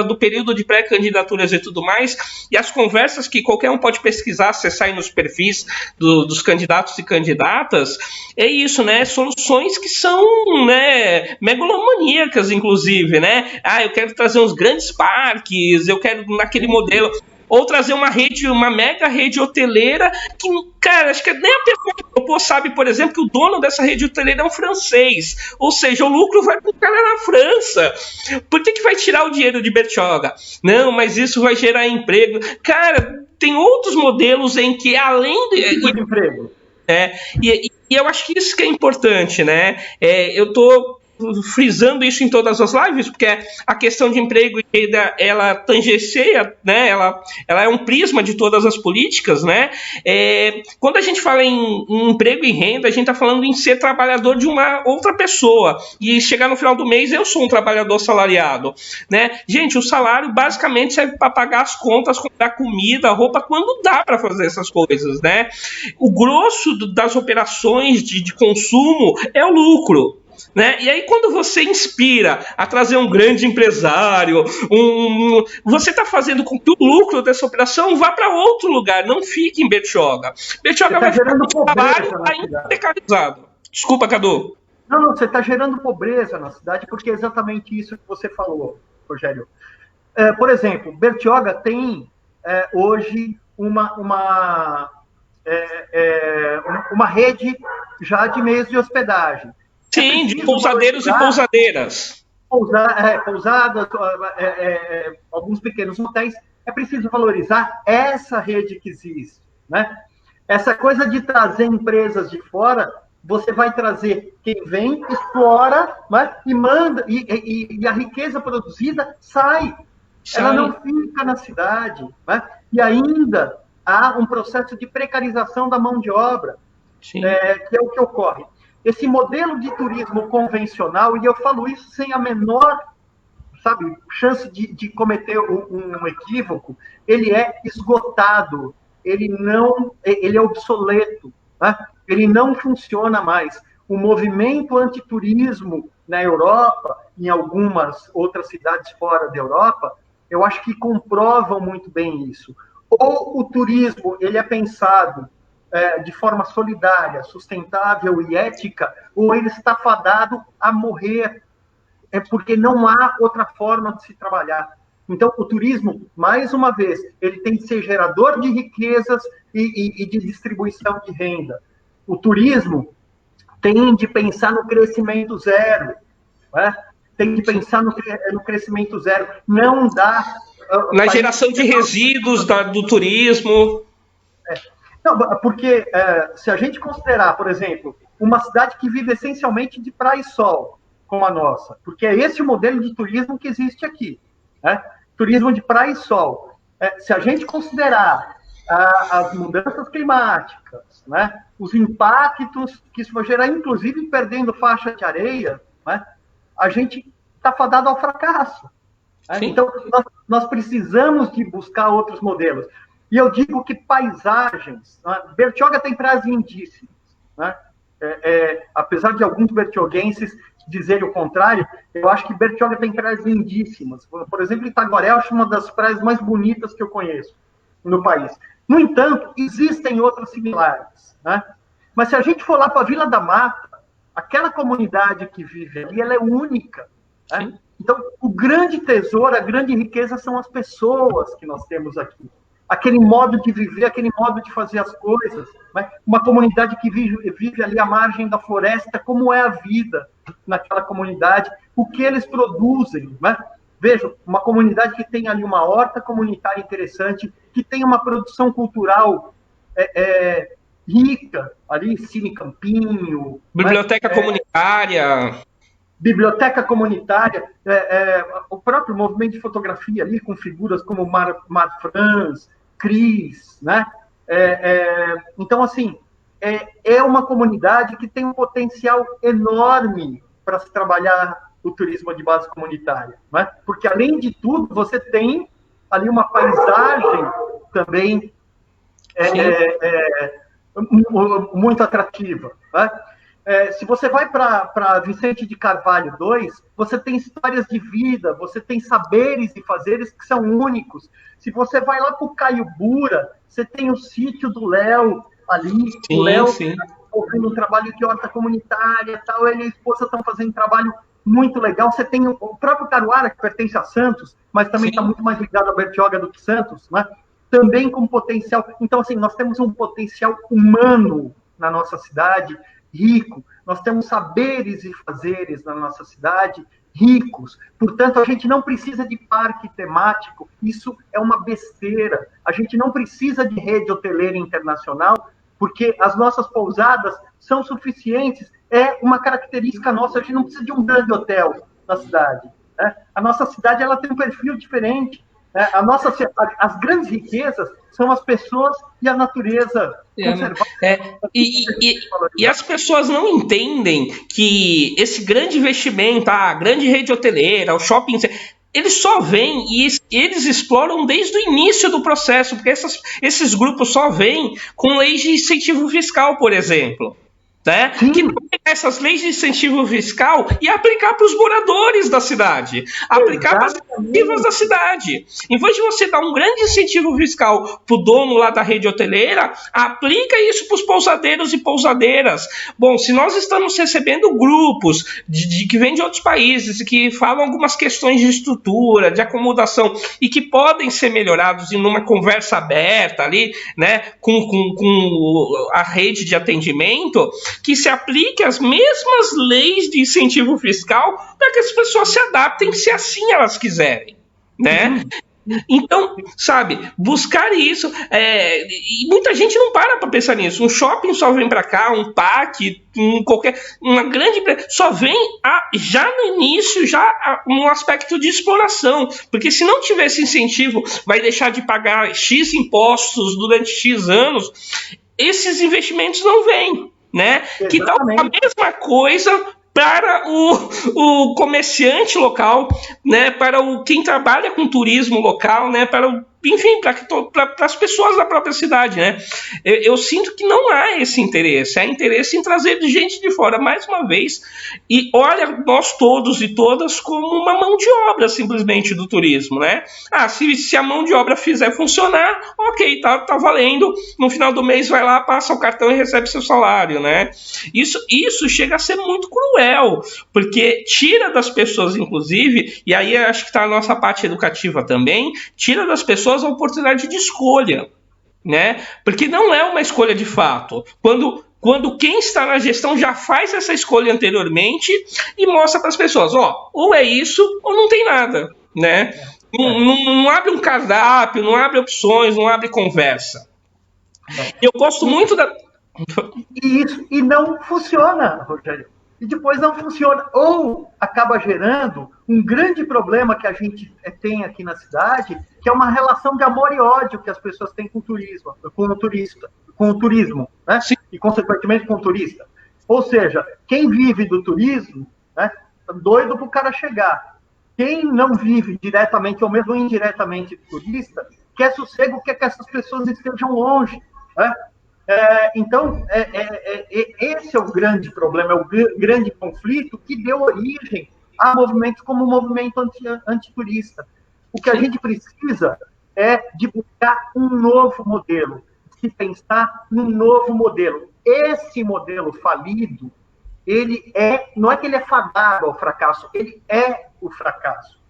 [SPEAKER 1] do período de pré-candidaturas e tudo mais, e as conversas que qualquer um pode pesquisar, acessar aí nos perfis dos candidatos e candidatas, é isso, né? Soluções que são, né, megalomaníacas, inclusive, né? Eu quero trazer uns grandes parques, eu quero naquele modelo... Ou trazer uma mega rede hoteleira que, cara, acho que nem a pessoa que propôs sabe, por exemplo, que o dono dessa rede hoteleira é um francês. Ou seja, o lucro vai para o cara na França. Por que vai tirar o dinheiro de Bertioga? Não, mas isso vai gerar emprego. Cara, tem outros modelos em que, além de
[SPEAKER 2] emprego.
[SPEAKER 1] E eu acho que isso que é importante, né? Eu tô frisando isso em todas as lives, porque a questão de emprego e renda, ela tangencia, né? Ela é um prisma de todas as políticas, né? Quando a gente fala em emprego e renda, a gente está falando em ser trabalhador de uma outra pessoa, e chegar no final do mês, eu sou um trabalhador salariado, né? Gente, o salário basicamente serve para pagar as contas, comprar comida, roupa, quando dá para fazer essas coisas, né? O grosso das operações de consumo é o lucro, né? E aí, quando você inspira a trazer um grande empresário, você está fazendo com que o lucro dessa operação vá para outro lugar, não fique em Bertioga. Bertioga vai ficar com trabalho ainda precarizado. Desculpa, Cadu.
[SPEAKER 2] Não, você está gerando pobreza na cidade, porque é exatamente isso que você falou, Rogério. Por exemplo, Bertioga tem hoje uma rede já de meios de hospedagem.
[SPEAKER 1] Sim, de pousadeiros e pousadeiras.
[SPEAKER 2] Pousadas, alguns pequenos hotéis. É preciso valorizar essa rede que existe, né? Essa coisa de trazer empresas de fora, você vai trazer quem vem, explora, né? E manda, e a riqueza produzida sai. Ela não fica na cidade, né? E ainda há um processo de precarização da mão de obra, que é o que ocorre. Esse modelo de turismo convencional, e eu falo isso sem a menor, chance de cometer um equívoco, ele é esgotado, ele é obsoleto, né? Ele não funciona mais. O movimento antiturismo na Europa, em algumas outras cidades fora da Europa, eu acho que comprovam muito bem isso. Ou o turismo ele é pensado de forma solidária, sustentável e ética, ou ele está fadado a morrer, porque não há outra forma de se trabalhar. Então, o turismo, mais uma vez, ele tem que ser gerador de riquezas e de distribuição de renda. O turismo tem de pensar no crescimento zero, né? Tem de pensar no crescimento zero. Não dá...
[SPEAKER 1] Na geração de resíduos do turismo...
[SPEAKER 2] Não, porque se a gente considerar, por exemplo, uma cidade que vive essencialmente de praia e sol, como a nossa, porque é esse o modelo de turismo que existe aqui, né? Turismo de praia e sol. Se a gente considerar as mudanças climáticas, né? Os impactos que isso vai gerar, inclusive perdendo faixa de areia, né? A gente está fadado ao fracasso. Né? Então, nós precisamos de buscar outros modelos. E eu digo que paisagens, né? Bertioga tem praias lindíssimas, né? Apesar de alguns bertioguenses dizerem o contrário, eu acho que Bertioga tem praias lindíssimas. Por exemplo, Itaguaré, eu acho uma das praias mais bonitas que eu conheço no país. No entanto, existem outras similares, né? Mas se a gente for lá para a Vila da Mata, aquela comunidade que vive ali, ela é única, né? Então, o grande tesouro, a grande riqueza são as pessoas que nós temos aqui. Aquele modo de viver, aquele modo de fazer as coisas, né? Uma comunidade que vive ali à margem da floresta, como é a vida naquela comunidade, o que eles produzem, né? Vejam, uma comunidade que tem ali uma horta comunitária interessante, que tem uma produção cultural rica, ali, Cine Campinho...
[SPEAKER 1] Biblioteca comunitária...
[SPEAKER 2] Biblioteca comunitária, o próprio movimento de fotografia ali, com figuras como Mar Franz, Cris, né? Então, assim, é uma comunidade que tem um potencial enorme para se trabalhar o turismo de base comunitária, né? Porque, além de tudo, você tem ali uma paisagem também muito atrativa, né? Se você vai para Vicente de Carvalho 2, você tem histórias de vida, você tem saberes e fazeres que são únicos. Se você vai lá para o Caiobura, você tem o sítio do Léo ali. O Léo está fazendo um trabalho de horta comunitária, tal, ele e a esposa estão fazendo um trabalho muito legal. Você tem o próprio Caruara, que pertence a Santos, mas também está muito mais ligado a Bertioga do que Santos, né? Também com potencial. Então, assim, nós temos um potencial humano na nossa cidade, rico, nós temos saberes e fazeres na nossa cidade ricos, portanto, a gente não precisa de parque temático, isso é uma besteira, a gente não precisa de rede hoteleira internacional, porque as nossas pousadas são suficientes, é uma característica nossa, a gente não precisa de um grande hotel na cidade, né? A nossa cidade, ela tem um perfil diferente, né? As grandes riquezas são as pessoas e a natureza conservada.
[SPEAKER 1] E as pessoas não entendem que esse grande investimento, a grande rede hoteleira, o shopping, eles só vêm e eles exploram desde o início do processo, porque esses grupos só vêm com leis de incentivo fiscal, por exemplo. Né? Que não pegar essas leis de incentivo fiscal e aplicar para os moradores da cidade, aplicar para as iniciativas da cidade. Em vez de você dar um grande incentivo fiscal para o dono lá da rede hoteleira, aplica isso para os pousadeiros e pousadeiras. Bom, se nós estamos recebendo grupos que vêm de outros países e que falam algumas questões de estrutura, de acomodação e que podem ser melhorados em uma conversa aberta ali, né, com a rede de atendimento, que se aplique as mesmas leis de incentivo fiscal para que as pessoas se adaptem se assim elas quiserem, né? Então, sabe, buscar isso, e muita gente não para pensar nisso. Um shopping só vem para cá, um parque, uma grande só vem já no início, no aspecto de exploração, porque se não tivesse incentivo, vai deixar de pagar X impostos durante X anos, esses investimentos não vêm. Né? Que tal a mesma coisa para o comerciante local, né? Para quem trabalha com turismo local, né? Enfim, para as pessoas da própria cidade, né? Eu sinto que não há esse interesse. Há interesse em trazer gente de fora, mais uma vez, e olha nós todos e todas como uma mão de obra, simplesmente, do turismo, né? Se a mão de obra fizer funcionar, ok, tá valendo. No final do mês vai lá, passa o cartão e recebe seu salário, né? Isso chega a ser muito cruel, porque tira das pessoas, inclusive, e aí acho que está a nossa parte educativa também, tira das pessoas a oportunidade de escolha, né? Porque não é uma escolha de fato. Quando quem está na gestão já faz essa escolha anteriormente e mostra para as pessoas, ou é isso ou não tem nada, né? Não abre um cardápio, não abre opções, não abre conversa. Eu gosto muito da...
[SPEAKER 2] E não funciona, Rogério. E depois não funciona. Ou acaba gerando um grande problema que a gente tem aqui na cidade, que é uma relação de amor e ódio que as pessoas têm com o turismo, né? E, consequentemente, com o turista. Ou seja, quem vive do turismo, né, tá doido para o cara chegar. Quem não vive diretamente ou mesmo indiretamente do turista, quer sossego, quer que essas pessoas estejam longe. Né? Então, esse é o grande problema, é o grande conflito que deu origem a movimentos como o movimento antiturista. O que a gente precisa é de buscar um novo modelo, de pensar num novo modelo. Esse modelo falido, não é que ele é fadado ao fracasso, ele é o fracasso,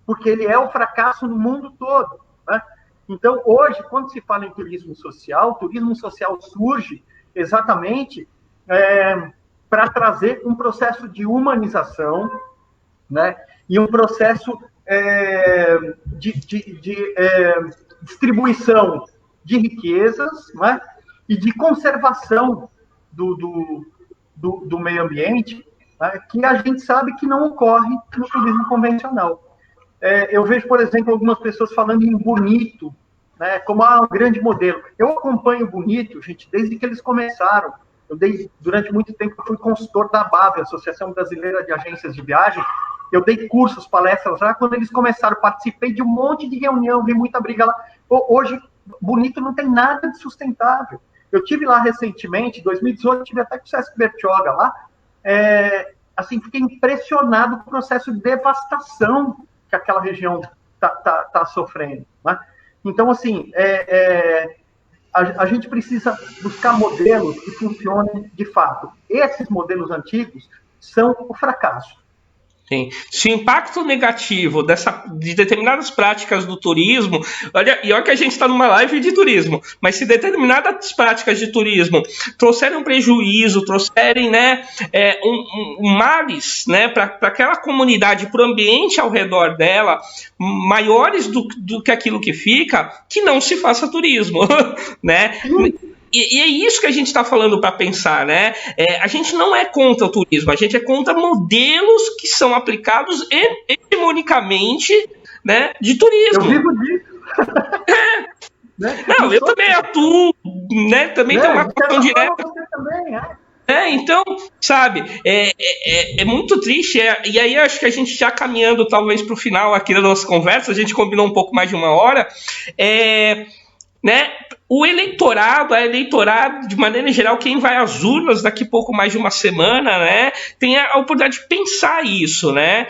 [SPEAKER 2] porque ele é o fracasso no mundo todo. Né? Então, hoje, quando se fala em turismo social surge exatamente para trazer um processo de humanização, né? E um processo de distribuição de riquezas, né? E de conservação do meio ambiente, né? Que a gente sabe que não ocorre no turismo convencional. Eu vejo, por exemplo, algumas pessoas falando em Bonito, né, como um grande modelo. Eu acompanho o Bonito, gente, desde que eles começaram. Durante muito tempo, eu fui consultor da ABAV, Associação Brasileira de Agências de Viagem. Eu dei cursos, palestras lá. Quando eles começaram, participei de um monte de reunião, vi muita briga lá. Hoje, Bonito não tem nada de sustentável. Eu tive lá recentemente, em 2018, tive até com o Sesc Bertioga lá. Assim, fiquei impressionado com o processo de devastação que aquela região está sofrendo. Né? Então, assim, a gente precisa buscar modelos que funcionem de fato. Esses modelos antigos são o fracasso.
[SPEAKER 1] Sim. Se o impacto negativo de determinadas práticas do turismo, olha que a gente está numa live de turismo, mas se determinadas práticas de turismo trouxerem um prejuízo, trouxerem, né, males, né, para aquela comunidade, para o ambiente ao redor dela, maiores do que aquilo que fica, que não se faça turismo, né? E é isso que a gente está falando para pensar, né? A gente não é contra o turismo, a gente é contra modelos que são aplicados hegemonicamente, né, de turismo.
[SPEAKER 2] Eu vivo disso.
[SPEAKER 1] Né? Não, eu também atuo, né? Também tem uma questão direta.
[SPEAKER 2] Você também,
[SPEAKER 1] então, sabe, é muito triste, e aí acho que a gente já caminhando talvez para o final aqui da nossa conversa, a gente combinou um pouco mais de uma hora, né? O eleitorado, a eleitorado, de maneira geral, quem vai às urnas daqui pouco mais de uma semana, né, tem a oportunidade de pensar isso, né?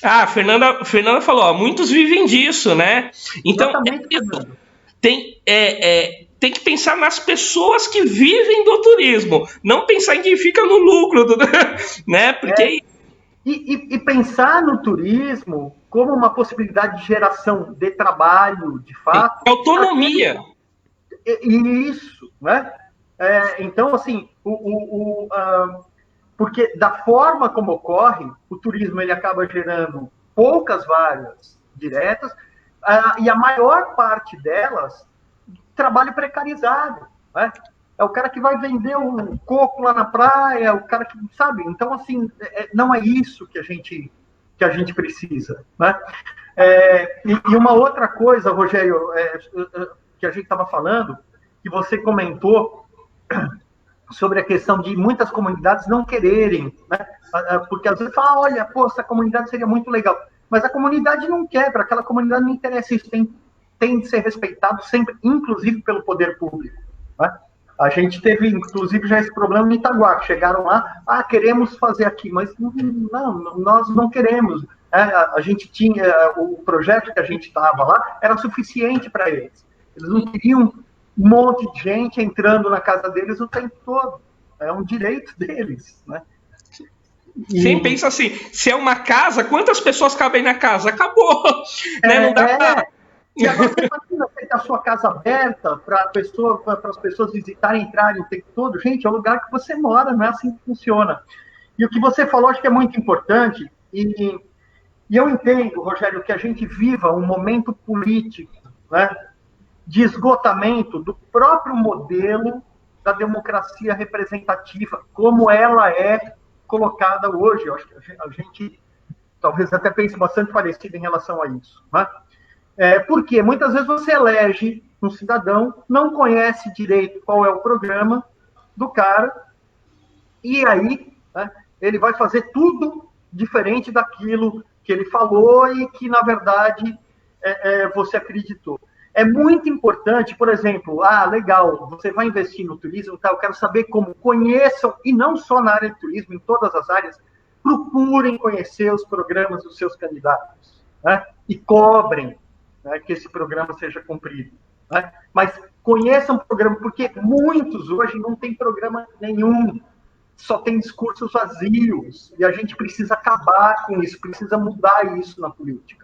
[SPEAKER 1] A Fernanda falou, ó, muitos vivem disso, né? Então, tem que pensar nas pessoas que vivem do turismo, não pensar em quem fica no lucro, né? Porque
[SPEAKER 2] E pensar no turismo como uma possibilidade de geração de trabalho, de fato.
[SPEAKER 1] Autonomia.
[SPEAKER 2] Isso, né? Então, assim, porque da forma como ocorre, o turismo ele acaba gerando poucas vagas diretas, e a maior parte delas, trabalho precarizado, né? É o cara que vai vender um coco lá na praia, o cara que, sabe? Então, assim, não é isso que a gente precisa, né? E uma outra coisa, Rogério, que a gente estava falando, que você comentou sobre a questão de muitas comunidades não quererem, né? Porque às vezes fala, olha, pô, essa comunidade seria muito legal, mas a comunidade não quer, para aquela comunidade não interessa, isso tem de ser respeitado sempre, inclusive pelo poder público, né? A gente teve, inclusive, já esse problema no Itaguá, que chegaram lá, queremos fazer aqui, mas não, nós não queremos. A gente tinha, o projeto que a gente estava lá era suficiente para eles. Eles não queriam um monte de gente entrando na casa deles o tempo todo. É um direito deles, né?
[SPEAKER 1] Quem pensa assim, se é uma casa, quantas pessoas cabem na casa? Acabou. Né? Não dá pra...
[SPEAKER 2] E agora você imagina ter a sua casa aberta para as pessoas visitarem, entrarem o tempo todo. Gente, é o lugar que você mora, não é assim que funciona. E o que você falou, acho que é muito importante, e eu entendo, Rogério, que a gente viva um momento político, né, de esgotamento do próprio modelo da democracia representativa, como ela é colocada hoje. Eu acho que a gente talvez até pense bastante parecido em relação a isso, né? Porque muitas vezes você elege um cidadão, não conhece direito qual é o programa do cara, e aí, né, ele vai fazer tudo diferente daquilo que ele falou e que, na verdade, você acreditou. É muito importante, por exemplo, legal, você vai investir no turismo, tá? Eu quero saber como. Conheçam, e não só na área de turismo, em todas as áreas, procurem conhecer os programas dos seus candidatos, né? E cobrem, né, que esse programa seja cumprido. Né? Mas conheçam o programa, porque muitos hoje não têm programa nenhum, só tem discursos vazios, e a gente precisa acabar com isso, precisa mudar isso na política.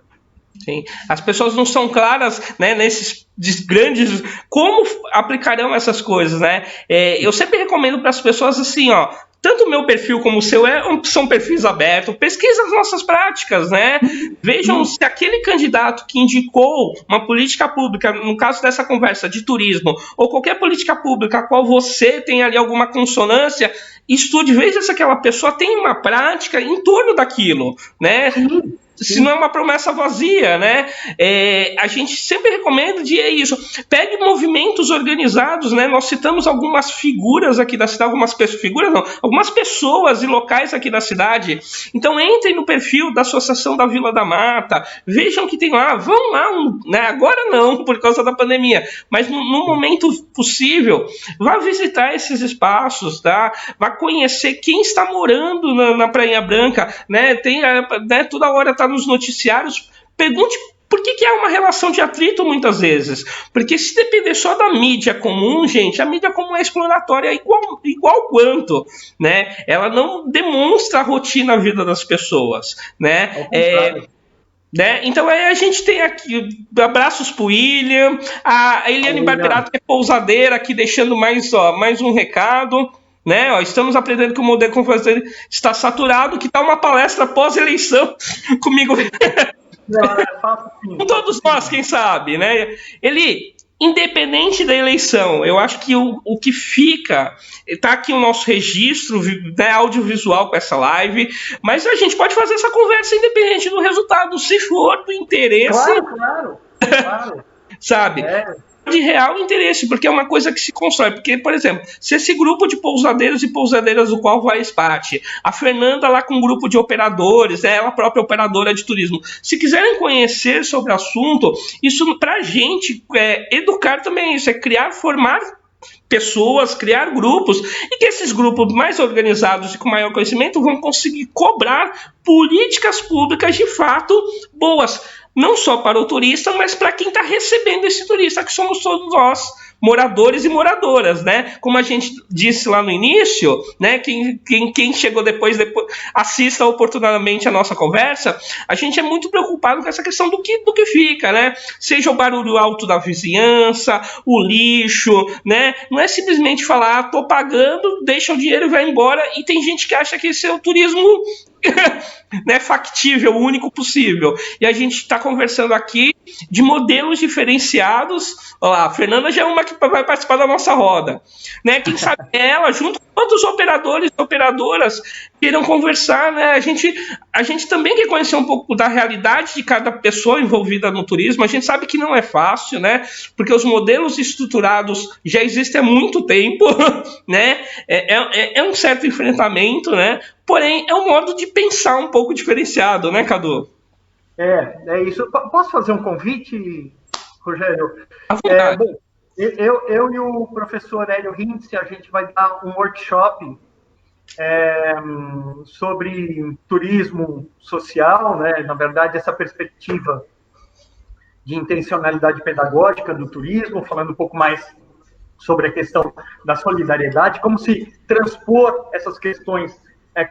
[SPEAKER 1] Sim. As pessoas não são claras, né, nesses grandes como aplicarão essas coisas, né? Eu sempre recomendo para as pessoas assim, ó, tanto o meu perfil como o seu são perfis abertos, pesquisa as nossas práticas, né? Vejam se aquele candidato que indicou uma política pública, no caso dessa conversa de turismo, ou qualquer política pública a qual você tem ali alguma consonância, estude, veja se aquela pessoa tem uma prática em torno daquilo, né? Se não é uma promessa vazia, né? A gente sempre recomenda isso. Pegue movimentos organizados, né? Nós citamos algumas figuras aqui da cidade, algumas pessoas e locais aqui da cidade. Então entrem no perfil da Associação da Vila da Mata, vejam que tem lá, vão lá, né? Agora não, por causa da pandemia, mas no momento possível, vá visitar esses espaços, tá? Vá conhecer quem está morando na Prainha Branca, né? Toda hora tá nos noticiários, pergunte por que há uma relação de atrito muitas vezes. Porque se depender só da mídia comum, gente, a mídia comum é exploratória igual quanto, né? Ela não demonstra a rotina na vida das pessoas, né? Então a gente tem aqui abraços pro William, a Eliane Barberato, que é pousadeira, aqui deixando mais um recado. Né? Estamos aprendendo que o modelo conferencial está saturado, que tal uma palestra pós-eleição comigo? Com todos nós, quem sabe, né? Ele, independente da eleição, eu acho que o que fica, está aqui o nosso registro, né, audiovisual com essa live, mas a gente pode fazer essa conversa independente do resultado, se for do interesse.
[SPEAKER 2] Claro.
[SPEAKER 1] Sabe? De real interesse, porque é uma coisa que se constrói. Porque, por exemplo, se esse grupo de pousadeiros e pousadeiras do qual vai parte, a Fernanda lá com um grupo de operadores, ela própria operadora de turismo, se quiserem conhecer sobre o assunto, isso pra gente educar também, isso é formar pessoas, criar grupos, e que esses grupos mais organizados e com maior conhecimento vão conseguir cobrar políticas públicas de fato boas, não só para o turista, mas para quem está recebendo esse turista, que somos todos nós, moradores e moradoras, né? Como a gente disse lá no início, né? Quem chegou depois assista oportunamente a nossa conversa. A gente é muito preocupado com essa questão do que fica, né? Seja o barulho alto da vizinhança, o lixo, né? Não é simplesmente falar, tô pagando, deixa o dinheiro e vai embora. E tem gente que acha que esse é o turismo né, factível, o único possível. E a gente está conversando aqui de modelos diferenciados. Olha lá, a Fernanda já é uma que vai participar da nossa roda, né? Quem sabe ela, junto com outros operadores e operadoras, queiram conversar, né? A gente também quer conhecer um pouco da realidade de cada pessoa envolvida no turismo. A gente sabe que não é fácil, né? Porque os modelos estruturados já existem há muito tempo, né? É um certo enfrentamento, né? Porém, é um modo de pensar um pouco diferenciado, né, Cadu?
[SPEAKER 2] É isso. Posso fazer um convite, Rogério? Bom, eu e o professor Hélio Hintz, a gente vai dar um workshop sobre turismo social, né? Na verdade, essa perspectiva de intencionalidade pedagógica do turismo, falando um pouco mais sobre a questão da solidariedade, como se transpor essas questões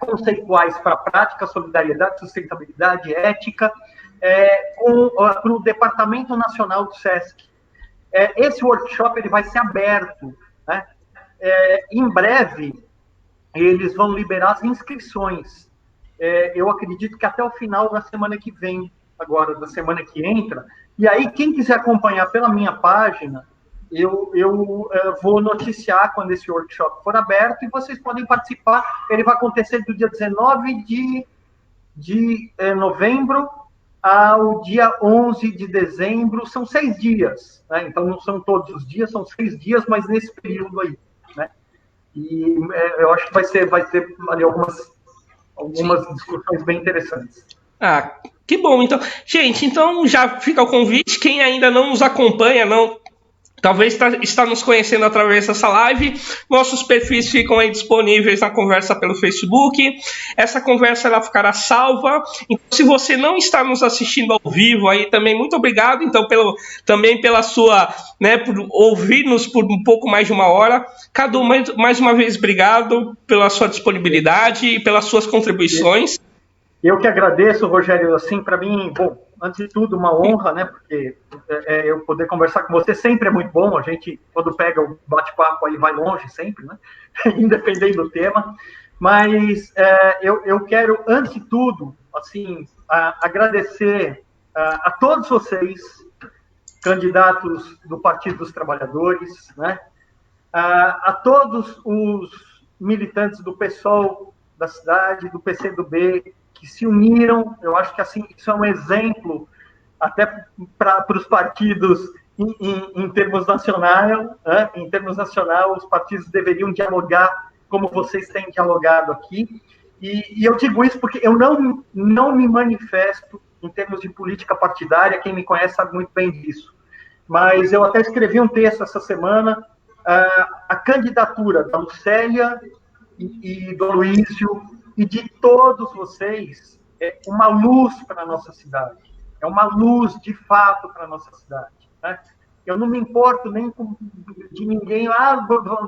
[SPEAKER 2] conceituais para a prática, solidariedade, sustentabilidade, ética, para o Departamento Nacional do SESC. Esse workshop ele vai ser aberto, né? Em breve, eles vão liberar as inscrições. Eu acredito que até o final da semana que vem, agora, da semana que entra. E aí, quem quiser acompanhar pela minha página, eu vou noticiar quando esse workshop for aberto e vocês podem participar. Ele vai acontecer do dia 19 de novembro ao dia 11 de dezembro. São 6 dias, né? Então não são todos os dias, são 6 dias, mas nesse período aí, né? E eu acho que vai ter ali algumas discussões bem interessantes.
[SPEAKER 1] Ah, que bom. Então, gente, então já fica o convite. Quem ainda não nos acompanha, talvez está nos conhecendo através dessa live. Nossos perfis ficam aí disponíveis na conversa pelo Facebook. Essa conversa ela ficará salva. Então, se você não está nos assistindo ao vivo aí também, muito obrigado. Então, também pela sua, né, por ouvir-nos por um pouco mais de uma hora. Cadu, mais uma vez, obrigado pela sua disponibilidade e pelas suas contribuições.
[SPEAKER 2] Eu que agradeço, Rogério. Assim, para mim, bom, antes de tudo, uma honra, né? Porque eu poder conversar com você sempre é muito bom. A gente, quando pega o bate-papo, aí vai longe sempre, né? Independente do tema. Mas eu quero, antes de tudo, assim, agradecer a todos vocês, candidatos do Partido dos Trabalhadores, né? A todos os militantes do PSOL da cidade, do PCdoB, que se uniram. Eu acho que assim isso é um exemplo até para os partidos em termos nacionais, né? Em termos nacional, os partidos deveriam dialogar como vocês têm dialogado aqui. E eu digo isso porque eu não me manifesto em termos de política partidária. Quem me conhece sabe muito bem disso. Mas eu até escrevi um texto essa semana. A candidatura da Lucélia e do Aloísio e de todos vocês é uma luz para a nossa cidade. É uma luz, de fato, para a nossa cidade. Né? Eu não me importo nem de ninguém.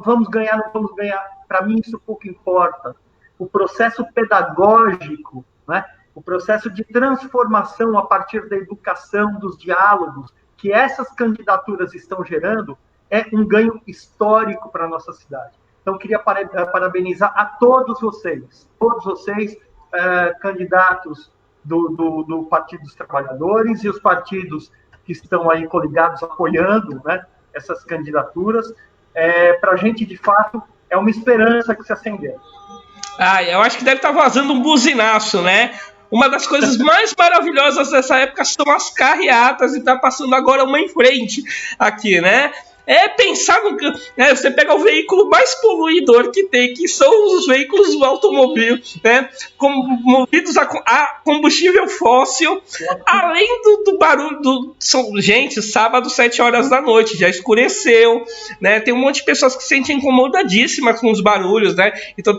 [SPEAKER 2] Vamos ganhar, não vamos ganhar. Para mim, isso pouco importa. O processo pedagógico, né? O processo de transformação a partir da educação, dos diálogos, que essas candidaturas estão gerando, é um ganho histórico para a nossa cidade. Então, queria parabenizar a todos vocês, candidatos do Partido dos Trabalhadores e os partidos que estão aí coligados, apoiando, né, essas candidaturas. Para a gente, de fato, é uma esperança que se acendeu.
[SPEAKER 1] Eu acho que deve estar vazando um buzinaço, né? Uma das coisas mais maravilhosas dessa época são as carreatas, e está passando agora uma em frente aqui, né? Pensar no... Né, você pega o veículo mais poluidor que tem, que são os veículos do automóvel, né, movidos a combustível fóssil, além do barulho gente, sábado, 7 horas da noite, já escureceu, né, tem um monte de pessoas que se sentem incomodadíssimas com os barulhos, né, então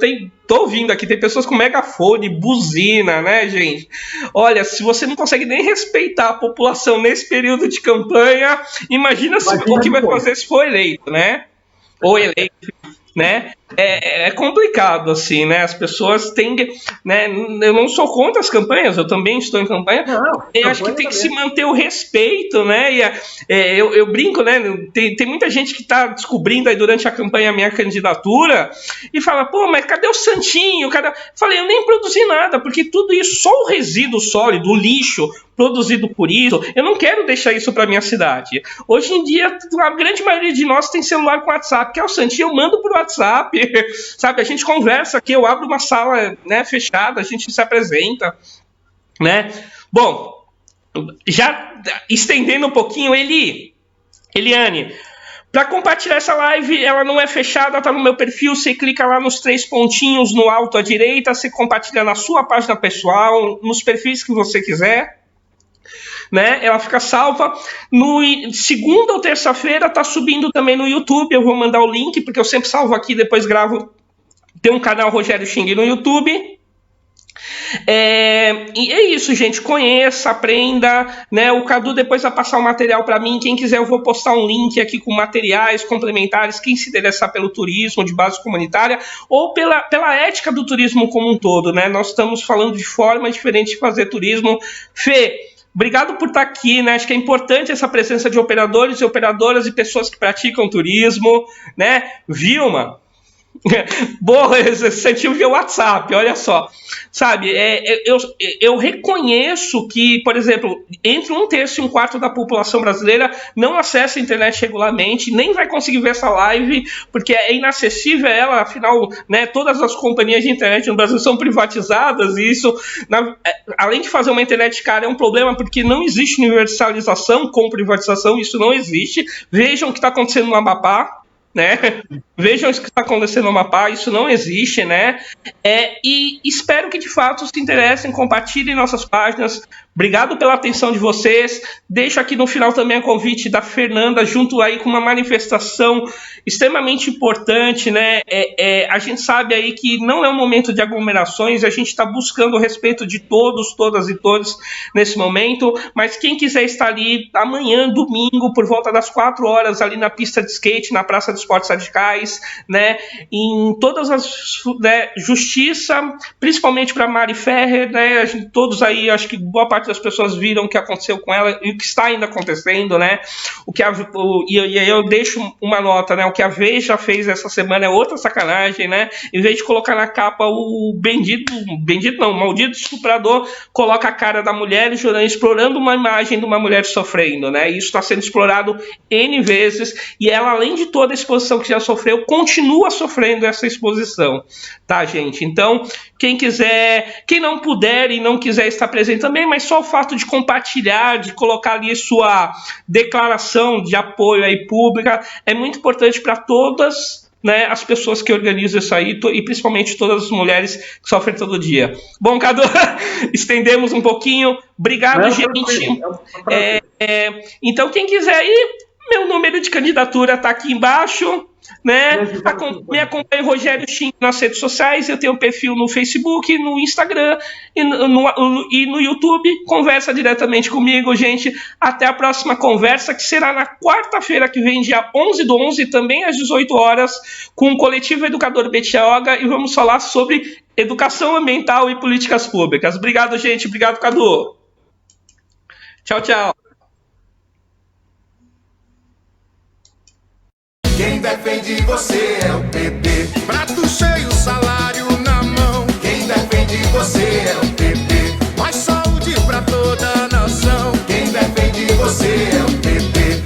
[SPEAKER 1] tô ouvindo aqui, tem pessoas com megafone, buzina, né, gente? Olha, se você não consegue nem respeitar a população nesse período de campanha, imagina o que vai fazer se for eleito, né? Ou eleito, né? É complicado, assim, né? As pessoas têm, né? Eu não sou contra as campanhas, eu também estou em campanha. Eu acho que tem que se manter o respeito, né? E eu brinco, né? Tem muita gente que está descobrindo aí durante a campanha a minha candidatura e fala, pô, mas cadê o Santinho? Falei, eu nem produzi nada, porque tudo isso, só o resíduo sólido, o lixo produzido por isso, eu não quero deixar isso para minha cidade. Hoje em dia, a grande maioria de nós tem celular com WhatsApp, que é o Santinho, eu mando por WhatsApp, sabe? A gente conversa aqui, eu abro uma sala, né, fechada, a gente se apresenta, né? Bom, já estendendo um pouquinho, Eliane, para compartilhar essa live, ela não é fechada, tá no meu perfil, você clica lá nos 3 pontinhos no alto à direita, você compartilha na sua página pessoal, nos perfis que você quiser, né? Ela fica salva. Segunda ou terça-feira tá subindo também no YouTube, eu vou mandar o link, porque eu sempre salvo aqui, depois gravo. Tem um canal Rogério Xing no YouTube. E é isso, gente. Conheça, aprenda, né? O Cadu depois vai passar o material para mim. Quem quiser, eu vou postar um link aqui com materiais complementares. Quem se interessar pelo turismo de base comunitária ou pela ética do turismo como um todo, né? Nós estamos falando de forma diferente de fazer turismo. Fê, obrigado por estar aqui, né? Acho que é importante essa presença de operadores e operadoras e pessoas que praticam turismo, né? Vilma, boa, você tinha o WhatsApp, olha só, sabe, eu reconheço que, por exemplo, entre 1/3 e 1/4 da população brasileira não acessa a internet regularmente, nem vai conseguir ver essa live, porque é inacessível ela, afinal, né, todas as companhias de internet no Brasil são privatizadas, e isso, além de fazer uma internet cara, é um problema, porque não existe universalização com privatização, isso não existe. Vejam o que está acontecendo no Amapá, né? Vejam o que está acontecendo no Amapá, isso não existe, né? E espero que de fato se interessem, compartilhem nossas páginas. Obrigado pela atenção de vocês. Deixo aqui no final também o convite da Fernanda, junto aí com uma manifestação extremamente importante, né? A gente sabe aí que não é um momento de aglomerações, a gente está buscando o respeito de todos, todas e todos nesse momento, mas quem quiser estar ali amanhã, domingo, por volta das 4 horas, ali na pista de skate, na Praça de Esportes Radicais, né? Em todas as, né, justiça, principalmente para Mari Ferrer, né? Todos aí, acho que boa parte das pessoas viram o que aconteceu com ela e o que está ainda acontecendo, né? E aí eu deixo uma nota, né? O que a Veja fez essa semana é outra sacanagem, né? Em vez de colocar na capa o maldito estuprador, coloca a cara da mulher explorando uma imagem de uma mulher sofrendo, né? Isso está sendo explorado N vezes e ela, além de toda a exposição que já sofreu, continua sofrendo essa exposição, tá, gente? Então, quem não puder e não quiser estar presente também, mas só o fato de compartilhar, de colocar ali sua declaração de apoio aí pública, é muito importante para todas, né, as pessoas que organizam isso aí, e principalmente todas as mulheres que sofrem todo dia. Bom, Cadu, estendemos um pouquinho. Obrigado, gente. Então, quem quiser ir, meu número de candidatura está aqui embaixo, né? Me acompanhe, Rogério Xing, nas redes sociais. Eu tenho um perfil no Facebook, no Instagram e no YouTube. Conversa diretamente comigo, gente. Até a próxima conversa, que será na quarta-feira que vem, dia 11/11, também às 18 horas, com o Coletivo Educador Betioga, e vamos falar sobre educação ambiental e políticas públicas. Obrigado, gente. Obrigado, Cadu. Tchau, tchau.
[SPEAKER 3] Quem defende você é o PT. Prato cheio, salário.